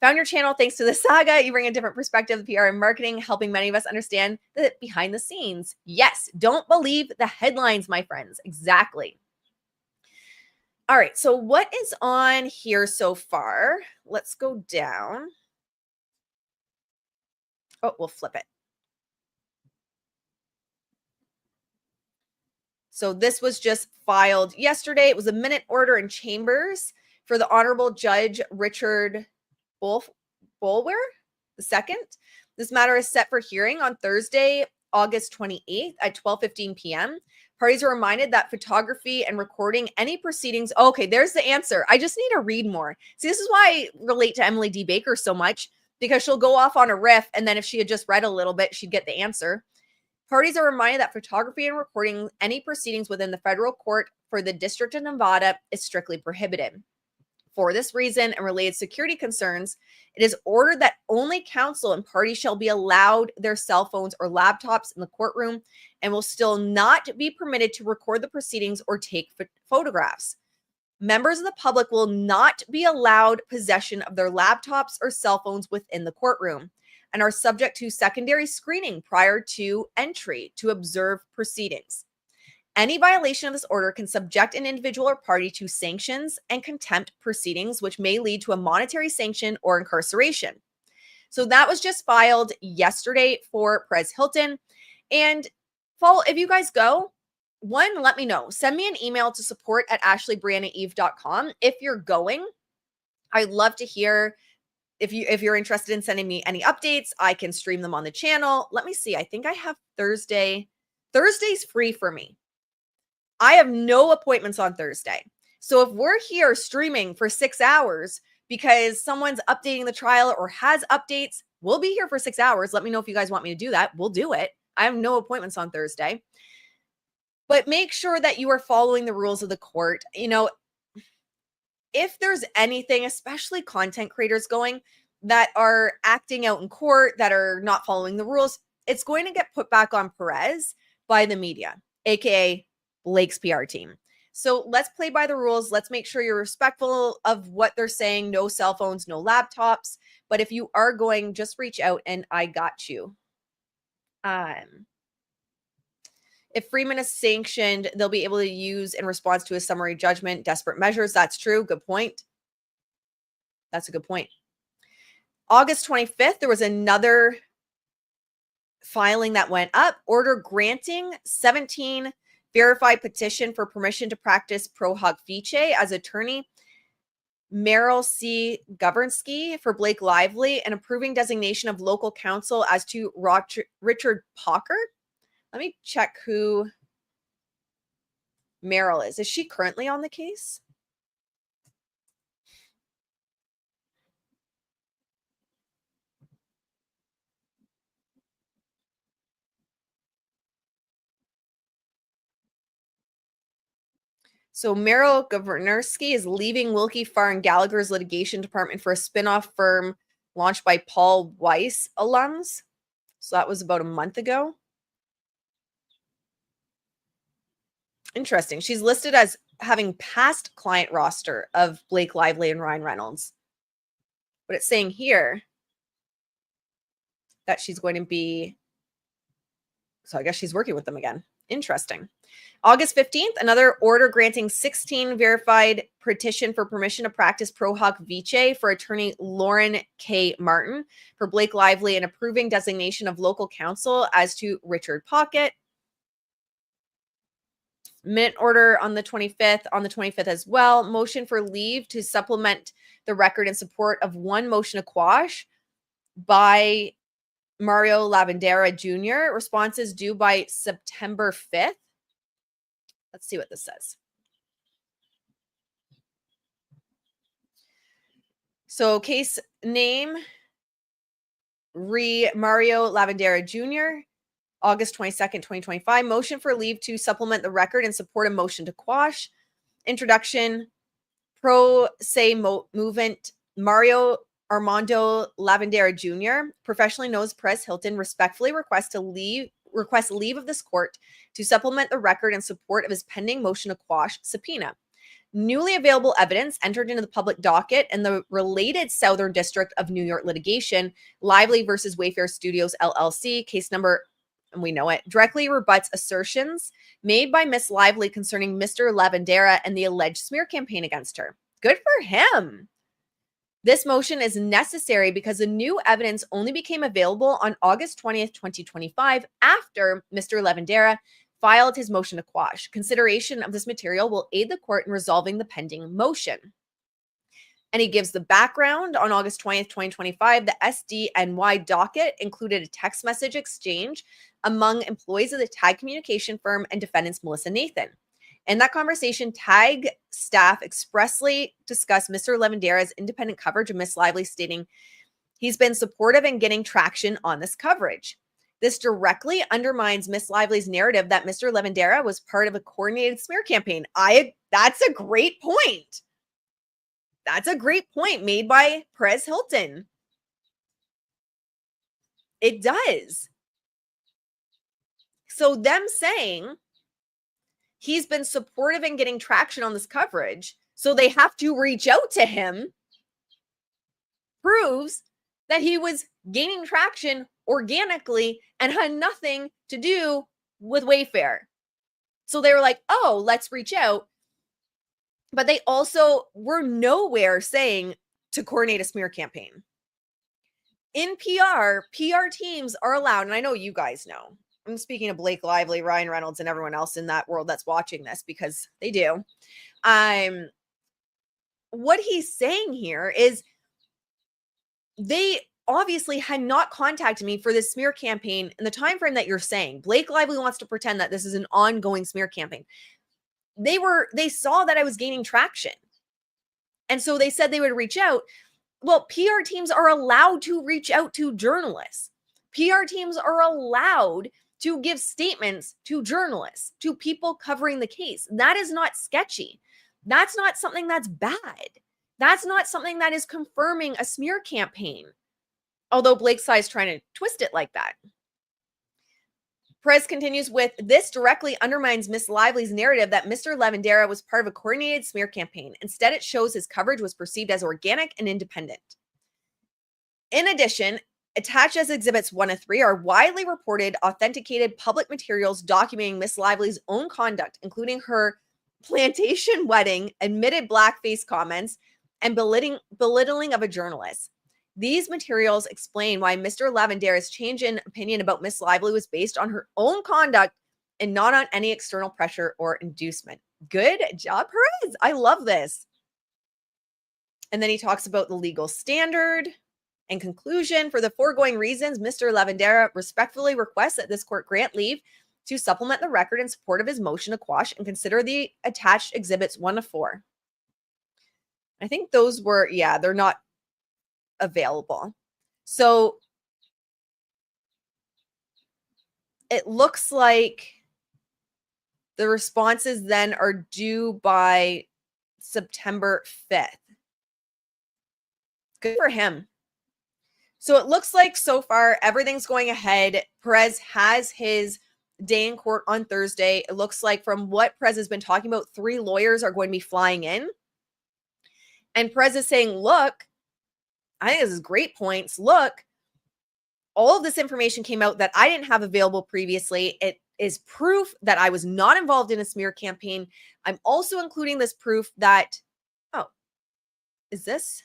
Found your channel thanks to the saga. You bring a different perspective of PR and marketing, helping many of us understand the behind the scenes. Yes, don't believe the headlines, my friends. Exactly. All right, so what is on here so far? Let's go down. Oh, we'll flip it. So this was just filed yesterday. It was a minute order in chambers for the Honorable Judge Richard Boulware II. This matter is set for hearing on Thursday, August 28th at 12:15 p.m. Parties are reminded that photography and recording any proceedings. Okay, there's the answer. I just need to read more. See, this is why I relate to Emily D. Baker so much, because she'll go off on a riff, and then if she had just read a little bit, she'd get the answer. Parties are reminded that photography and recording any proceedings within the federal court for the District of Nevada is strictly prohibited. For this reason and related security concerns, it is ordered that only counsel and parties shall be allowed their cell phones or laptops in the courtroom and will still not be permitted to record the proceedings or take photographs. Members of the public will not be allowed possession of their laptops or cell phones within the courtroom and are subject to secondary screening prior to entry to observe proceedings. Any violation of this order can subject an individual or party to sanctions and contempt proceedings, which may lead to a monetary sanction or incarceration. So that was just filed yesterday for Perez Hilton. And follow, if you guys go, one, let me know. Send me an email to support@ashleybriannaeve.com. If you're going, I'd love to hear if you're interested in sending me any updates. I can stream them on the channel. Let me see. I think I have Thursday. Thursday's free for me. I have no appointments on Thursday. So if we're here streaming for 6 hours because someone's updating the trial or has updates, we'll be here for 6 hours. Let me know if you guys want me to do that. We'll do it. I have no appointments on Thursday. But make sure that you are following the rules of the court. You know, if there's anything, especially content creators going, that are acting out in court, that are not following the rules, it's going to get put back on Perez by the media, aka Blake's PR team. So let's play by the rules. Let's make sure you're respectful of what they're saying. No cell phones, no laptops. But if you are going, just reach out and I got you. If Freeman is sanctioned, they'll be able to use in response to a summary judgment, desperate measures. That's true. Good point. That's a good point. August 25th, there was another filing that went up. Order granting 17 verified petition for permission to practice pro hoc vice as attorney Meryl C. Governsky for Blake Lively and approving designation of local counsel as to Richard Pocker. Let me check who Meryl is. Is she currently on the case? So Meryl Governsky is leaving Wilkie Farr and Gallagher's litigation department for a spinoff firm launched by Paul Weiss alums. So that was about a month ago. Interesting. She's listed as having past client roster of Blake Lively and Ryan Reynolds. But it's saying here that she's going to be, so I guess she's working with them again. Interesting. August 15th, another order granting 16 verified petition for permission to practice pro hoc vice for attorney Lauren K. Martin for Blake Lively and approving designation of local counsel as to Richard Pocket. Minute order on the 25th, as well. Motion for leave to supplement the record in support of one motion to quash by Mario Lavandera Jr. Responses due by September 5th. Let's see what this says. So case name, Mario Lavandera Jr., August 22nd, 2025. Motion for leave to supplement the record and support a motion to quash. Introduction, pro se movement, Mario Armando Lavandera Jr., professionally known as Perez Hilton, respectfully requests leave of this court to supplement the record in support of his pending motion to quash subpoena. Newly available evidence entered into the public docket and the related Southern District of New York litigation, Lively versus Wayfair Studios LLC, case number, and we know it, directly rebuts assertions made by Miss Lively concerning Mr. Lavandera and the alleged smear campaign against her. Good for him. This motion is necessary because the new evidence only became available on August 20th, 2025, after Mr. Lavandera filed his motion to quash. Consideration of this material will aid the court in resolving the pending motion. And he gives the background. On August 20th, 2025, the SDNY docket included a text message exchange among employees of the TAG communication firm and defendants Melissa Nathan. In that conversation, TAG staff expressly discussed Mr. Lavandera's independent coverage of Miss Lively, stating he's been supportive in getting traction on this coverage. This directly undermines Miss Lively's narrative that Mr. Lavandera was part of a coordinated smear campaign. That's a great point. That's a great point made by Perez Hilton. It does. So them saying he's been supportive in getting traction on this coverage, so they have to reach out to him, proves that he was gaining traction organically and had nothing to do with Wayfair. So they were like, oh, let's reach out. But they also were nowhere saying to coordinate a smear campaign. In PR teams are allowed, and I know you guys know. I'm speaking of Blake Lively, Ryan Reynolds, and everyone else in that world that's watching this because they do. What he's saying here is they obviously had not contacted me for this smear campaign in the time frame that you're saying. Blake Lively wants to pretend that this is an ongoing smear campaign. They saw that I was gaining traction. And so they said they would reach out. Well, PR teams are allowed to reach out to journalists. PR teams are allowed to give statements to journalists, to people covering the case. That is not sketchy. That's not something that's bad. That's not something that is confirming a smear campaign. Although Blake's side is trying to twist it like that. Perez continues with, this directly undermines Miss Lively's narrative that Mr. Lavandera was part of a coordinated smear campaign. Instead, it shows his coverage was perceived as organic and independent. In addition, attached as exhibits 1 and 3 are widely reported, authenticated public materials documenting Miss Lively's own conduct, including her plantation wedding, admitted blackface comments, and belittling of a journalist. These materials explain why Mr. Lavandera's change in opinion about Miss Lively was based on her own conduct and not on any external pressure or inducement. Good job, Perez. I love this. And then he talks about the legal standard. In conclusion, for the foregoing reasons, Mr. Lavandera respectfully requests that this court grant leave to supplement the record in support of his motion to quash and consider the attached exhibits 1 to 4. I think those were, they're not available. So it looks like the responses then are due by September 5th. Good for him. So it looks like so far everything's going ahead. Perez has his day in court on Thursday. It looks like from what Perez has been talking about, 3 lawyers are going to be flying in. And Perez is saying, look, I think this is great points. Look, all of this information came out that I didn't have available previously. It is proof that I was not involved in a smear campaign. I'm also including this proof that, oh, is this?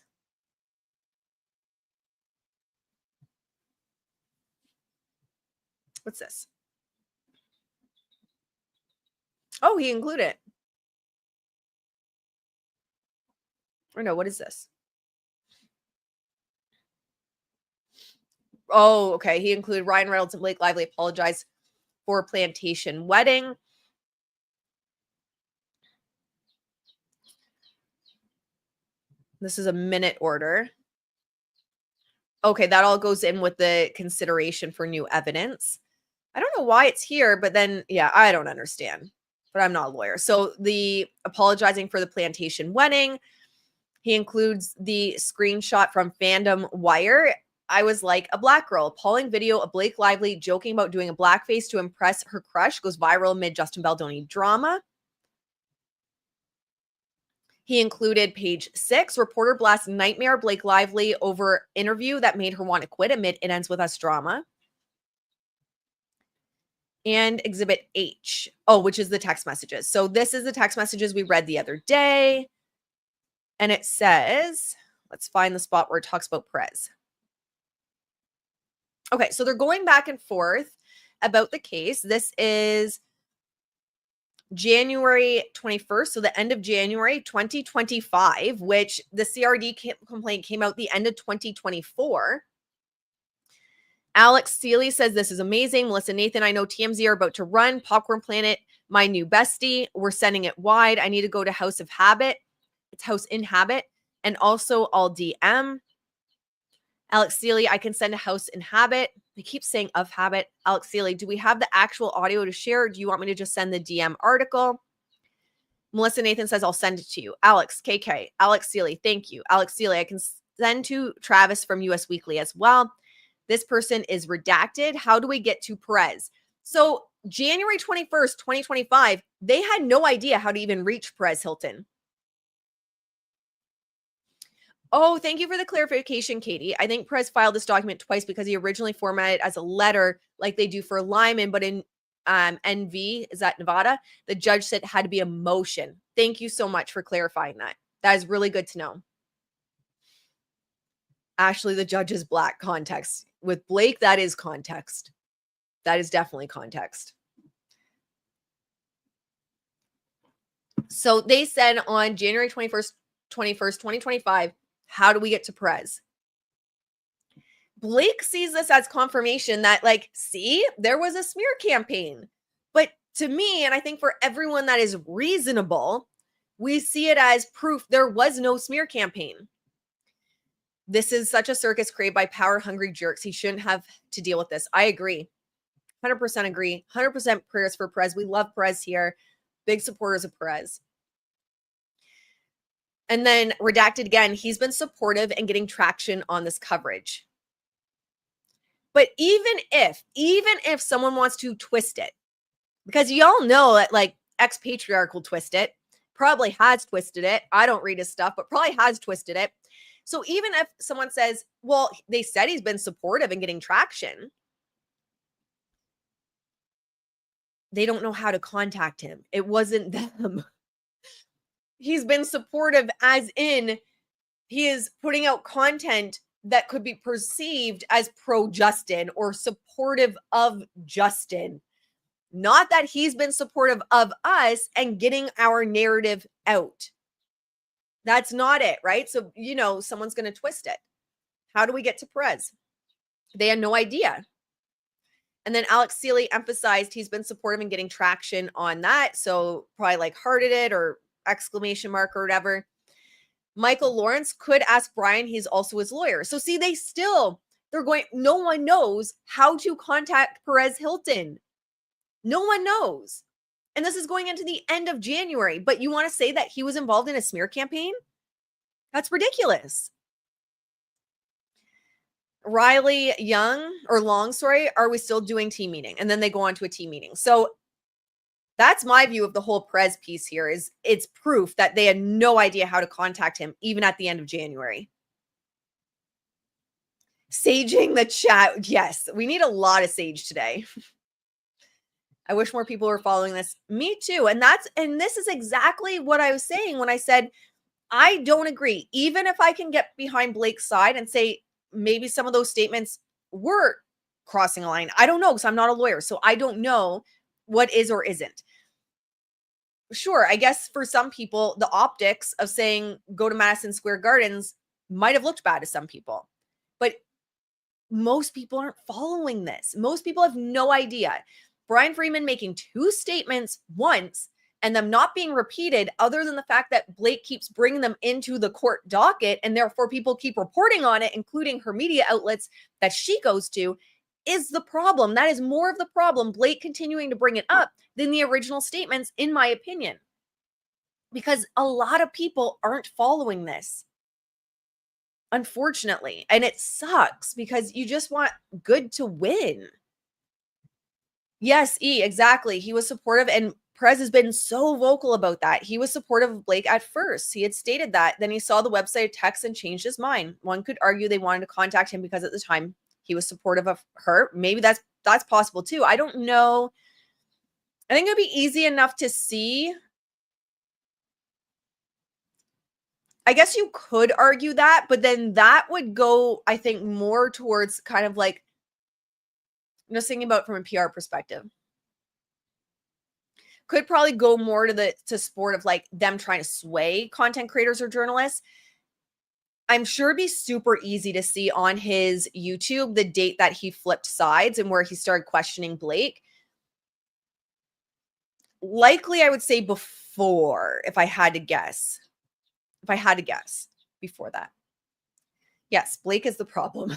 What's this? Oh, he included it. Or no, what is this? Oh, okay. He included Ryan Reynolds and Blake Lively apologized for a plantation wedding. This is a minute order. Okay, that all goes in with the consideration for new evidence. I don't know why it's here, but then, I don't understand. But I'm not a lawyer. So the apologizing for the plantation wedding, he includes the screenshot from Fandom Wire. I was like, a black girl. Appalling video of Blake Lively joking about doing a blackface to impress her crush goes viral amid Justin Baldoni drama. He included page 6, reporter blasts nightmare Blake Lively over interview that made her want to quit amid it ends with us drama. And exhibit H, which is the text messages. So this is the text messages we read the other day. And it says, let's find the spot where it talks about Perez. Okay, so they're going back and forth about the case. This is January 21st, so the end of January 2025, which the CRD complaint came out the end of 2024. Alex Seeley says, this is amazing. Melissa Nathan, I know TMZ are about to run. Popcorn Planet, my new bestie. We're sending it wide. I need to go to House of Habit. It's House in Habit. And also I'll DM. Alex Seeley, I can send a House in Habit. They keep saying of Habit. Alex Seeley, do we have the actual audio to share? Or do you want me to just send the DM article? Melissa Nathan says, I'll send it to you. Alex, KK, Alex Seeley, thank you. Alex Seeley, I can send to Travis from US Weekly as well. This person is redacted. How do we get to Perez? So January 21st, 2025, they had no idea how to even reach Perez Hilton. Oh, thank you for the clarification, Katie. I think Perez filed this document twice because he originally formatted it as a letter like they do for Lyman, but in NV, is that Nevada? The judge said it had to be a motion. Thank you so much for clarifying that. That is really good to know. Ashley, the judge is black. Context. With Blake, that is context. That is definitely context. So they said on January 21st, 2025, how do we get to Perez? Blake sees this as confirmation that, like, see, there was a smear campaign. But to me, and I think for everyone that is reasonable, we see it as proof there was no smear campaign. This is such a circus created by power-hungry jerks. He shouldn't have to deal with this. I agree. 100% agree. 100% prayers for Perez. We love Perez here. Big supporters of Perez. And then redacted again, he's been supportive and getting traction on this coverage. But even if someone wants to twist it, because y'all know that like ex-patriarch will twist it, probably has twisted it. I don't read his stuff, but probably has twisted it. So even if someone says, well, they said he's been supportive and getting traction, they don't know how to contact him. It wasn't them. He's been supportive as in he is putting out content that could be perceived as pro-Justin or supportive of Justin. Not that he's been supportive of us and getting our narrative out. That's not it, right? So, someone's going to twist it. How do we get to Perez? They had no idea. And then Alex Seeley emphasized he's been supportive and getting traction on that. So probably like hearted it or exclamation mark or whatever. Michael Lawrence could ask Bryan. He's also his lawyer. So see, no one knows how to contact Perez Hilton. No one knows. And this is going into the end of January, but you want to say that he was involved in a smear campaign? That's ridiculous. Riley Long, are we still doing team meeting? And then they go on to a team meeting. So that's my view of the whole Perez piece here is it's proof that they had no idea how to contact him even at the end of January. Saging the chat. Yes, we need a lot of sage today. I wish more people were following this. Me too. And this is exactly what I was saying when I said, I don't agree. Even if I can get behind Blake's side and say maybe some of those statements were crossing a line. I don't know because I'm not a lawyer. So I don't know what is or isn't. Sure, I guess for some people, the optics of saying go to Madison Square Gardens might have looked bad to some people. But most people aren't following this. Most people have no idea. Bryan Freedman making two statements once and them not being repeated other than the fact that Blake keeps bringing them into the court docket and therefore people keep reporting on it, including her media outlets that she goes to, is the problem. That is more of the problem, Blake continuing to bring it up than the original statements, in my opinion. Because a lot of people aren't following this, unfortunately. And it sucks because you just want good to win. Yes, exactly. He was supportive. And Perez has been so vocal about that. He was supportive of Blake at first. He had stated that. Then he saw the website text and changed his mind. One could argue they wanted to contact him because at the time he was supportive of her. Maybe that's possible too. I don't know. I think it would be easy enough to see. I guess you could argue that, but then that would go, I think, more towards kind of like, thinking about from a PR perspective. Could probably go more to sport of like them trying to sway content creators or journalists. I'm sure it'd be super easy to see on his YouTube the date that he flipped sides and where he started questioning Blake. Likely, I would say before, if I had to guess. Before that. Yes, Blake is the problem.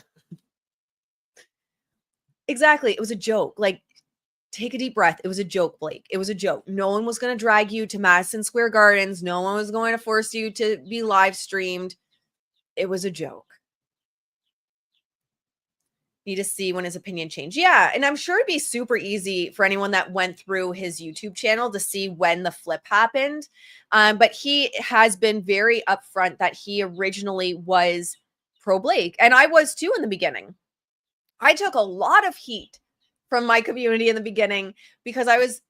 Exactly. It was a joke. Like, take a deep breath. It was a joke, Blake. It was a joke. No one was going to drag you to Madison Square Gardens. No one was going to force you to be live streamed. It was a joke. Need to see when his opinion changed. Yeah, and I'm sure it'd be super easy for anyone that went through his YouTube channel to see when the flip happened. But he has been very upfront that he originally was pro Blake. And I was too in the beginning. I took a lot of heat from my community in the beginning because I wouldn't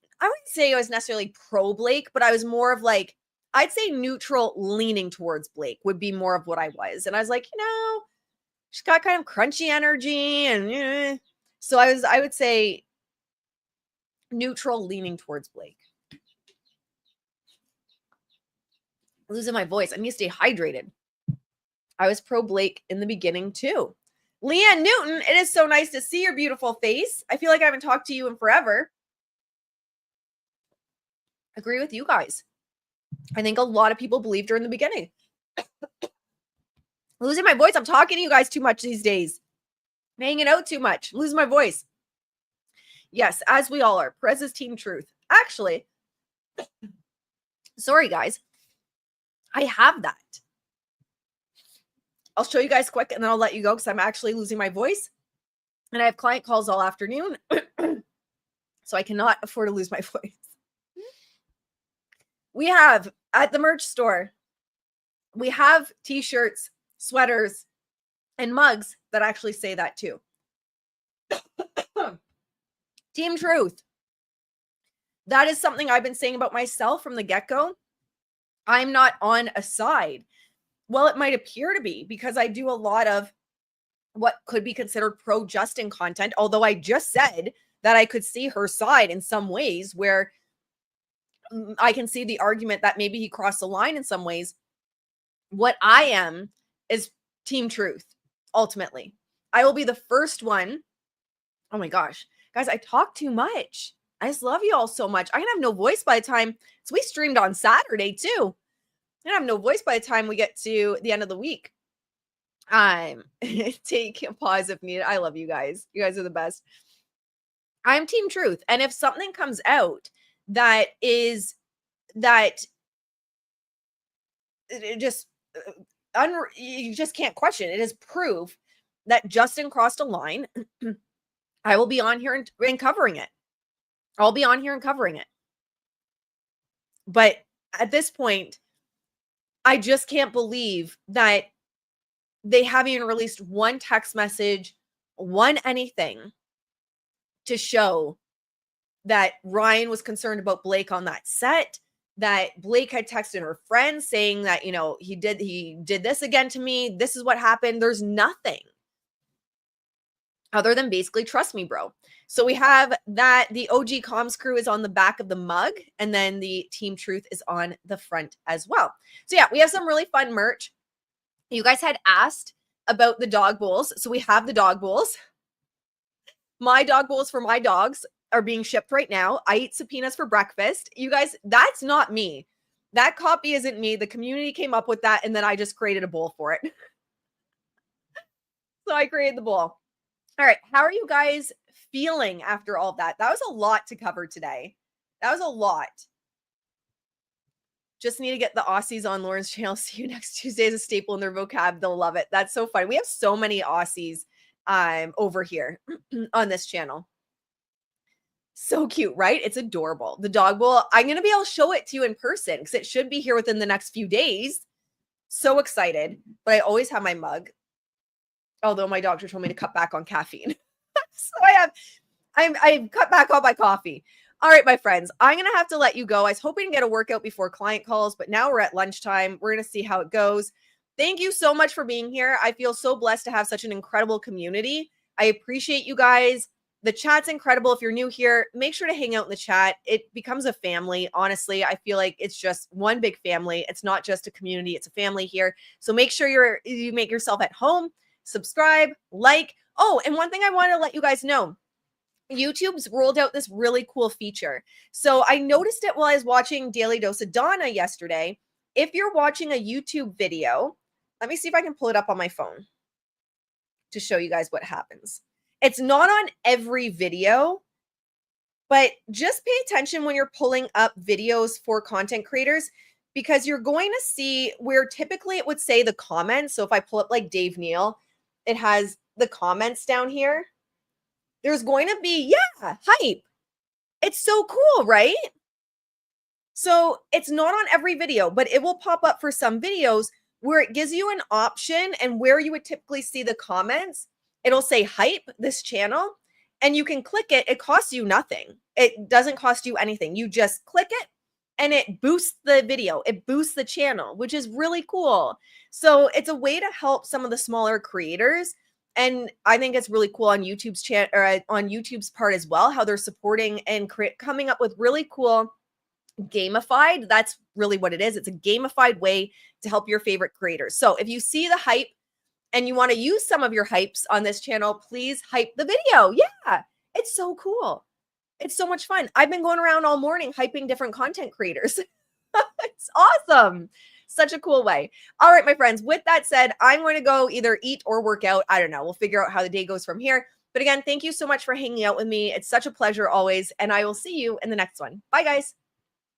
say I was necessarily pro Blake, but I was more of like, I'd say neutral leaning towards Blake would be more of what I was. And I was like, she's got kind of crunchy energy. And so I would say neutral leaning towards Blake. Losing my voice. I need to stay hydrated. I was pro Blake in the beginning too. Leanne Newton, it is so nice to see your beautiful face. I feel like I haven't talked to you in forever. Agree with you guys. I think a lot of people believed her in the beginning. Losing my voice. I'm talking to you guys too much these days. I'm hanging out too much. I'm losing my voice. Yes, as we all are. Perez's Team Truth. Actually, sorry guys. I have that. I'll show you guys quick and then I'll let you go because I'm actually losing my voice. And I have client calls all afternoon. So I cannot afford to lose my voice. We have at the merch store, we have t-shirts, sweaters, and mugs that actually say that too. Team Truth. That is something I've been saying about myself from the get-go. I'm not on a side. Well, it might appear to be because I do a lot of what could be considered pro-Justin content, although I just said that I could see her side in some ways where I can see the argument that maybe he crossed the line in some ways. What I am is Team Truth, ultimately. I will be the first one. Oh my gosh. Guys, I talk too much. I just love you all so much. I'm going to have no voice by the time. So we streamed on Saturday too. I have no voice by the time we get to the end of the week. Take a pause if needed. I love you guys. You guys are the best. I'm Team Truth. And if something comes out that is that it just you just can't question it is proof that Justin crossed a line, I will be on here and covering it. I'll be on here and covering it. But at this point, I just can't believe that they haven't even released one text message, one anything to show that Ryan was concerned about Blake on that set, that Blake had texted her friend saying that, he did this again to me. This is what happened. There's nothing other than basically trust me, bro. So we have that the OG Comms crew is on the back of the mug, and then the Team Truth is on the front as well. So yeah, we have some really fun merch. You guys had asked about the dog bowls. So we have the dog bowls. My dog bowls for my dogs are being shipped right now. I eat subpoenas for breakfast. You guys, that's not me. That copy isn't me. The community came up with that, and then I just created a bowl for it. So I created the bowl. All right. How are you guys feeling after all of that? That was a lot to cover today. That was a lot. Just need to get the Aussies on Lauren's channel. See you next Tuesday as a staple in their vocab. They'll love it. That's so fun. We have so many Aussies over here on this channel. So cute, right? It's adorable. The dog will, I'm going to be able to show it to you in person because it should be here within the next few days. So excited. But I always have my mug. Although my doctor told me to cut back on caffeine. So I've cut back on my coffee. All right, my friends, I'm going to have to let you go. I was hoping to get a workout before client calls, but now we're at lunchtime. We're going to see how it goes. Thank you so much for being here. I feel so blessed to have such an incredible community. I appreciate you guys. The chat's incredible. If you're new here, make sure to hang out in the chat. It becomes a family. Honestly, I feel like it's just one big family. It's not just a community, it's a family here. So make sure you make yourself at home, subscribe, like. Oh, and one thing I want to let you guys know, YouTube's rolled out this really cool feature. So I noticed it while I was watching Daily Dose of Donna yesterday. If you're watching a YouTube video, let me see if I can pull it up on my phone to show you guys what happens. It's not on every video, but just pay attention when you're pulling up videos for content creators, because you're going to see where typically it would say the comments. So if I pull up like Dave Neal, it has the comments down here. There's going to be, hype. It's so cool, right? So it's not on every video, but it will pop up for some videos where it gives you an option, and where you would typically see the comments, it'll say hype this channel, and you can click it. It costs you nothing. It doesn't cost you anything. You just click it and it boosts the video. It boosts the channel, which is really cool. So it's a way to help some of the smaller creators. And I think it's really cool on YouTube's on YouTube's part as well, how they're supporting and coming up with really cool gamified. That's really what it is. It's a gamified way to help your favorite creators. So if you see the hype and you want to use some of your hypes on this channel, please hype the video. Yeah, it's so cool. It's so much fun. I've been going around all morning hyping different content creators. It's awesome. Such a cool way. All right, my friends, with that said, I'm going to go either eat or work out. I don't know. We'll figure out how the day goes from here. But again, thank you so much for hanging out with me. It's such a pleasure always. And I will see you in the next one. Bye, guys.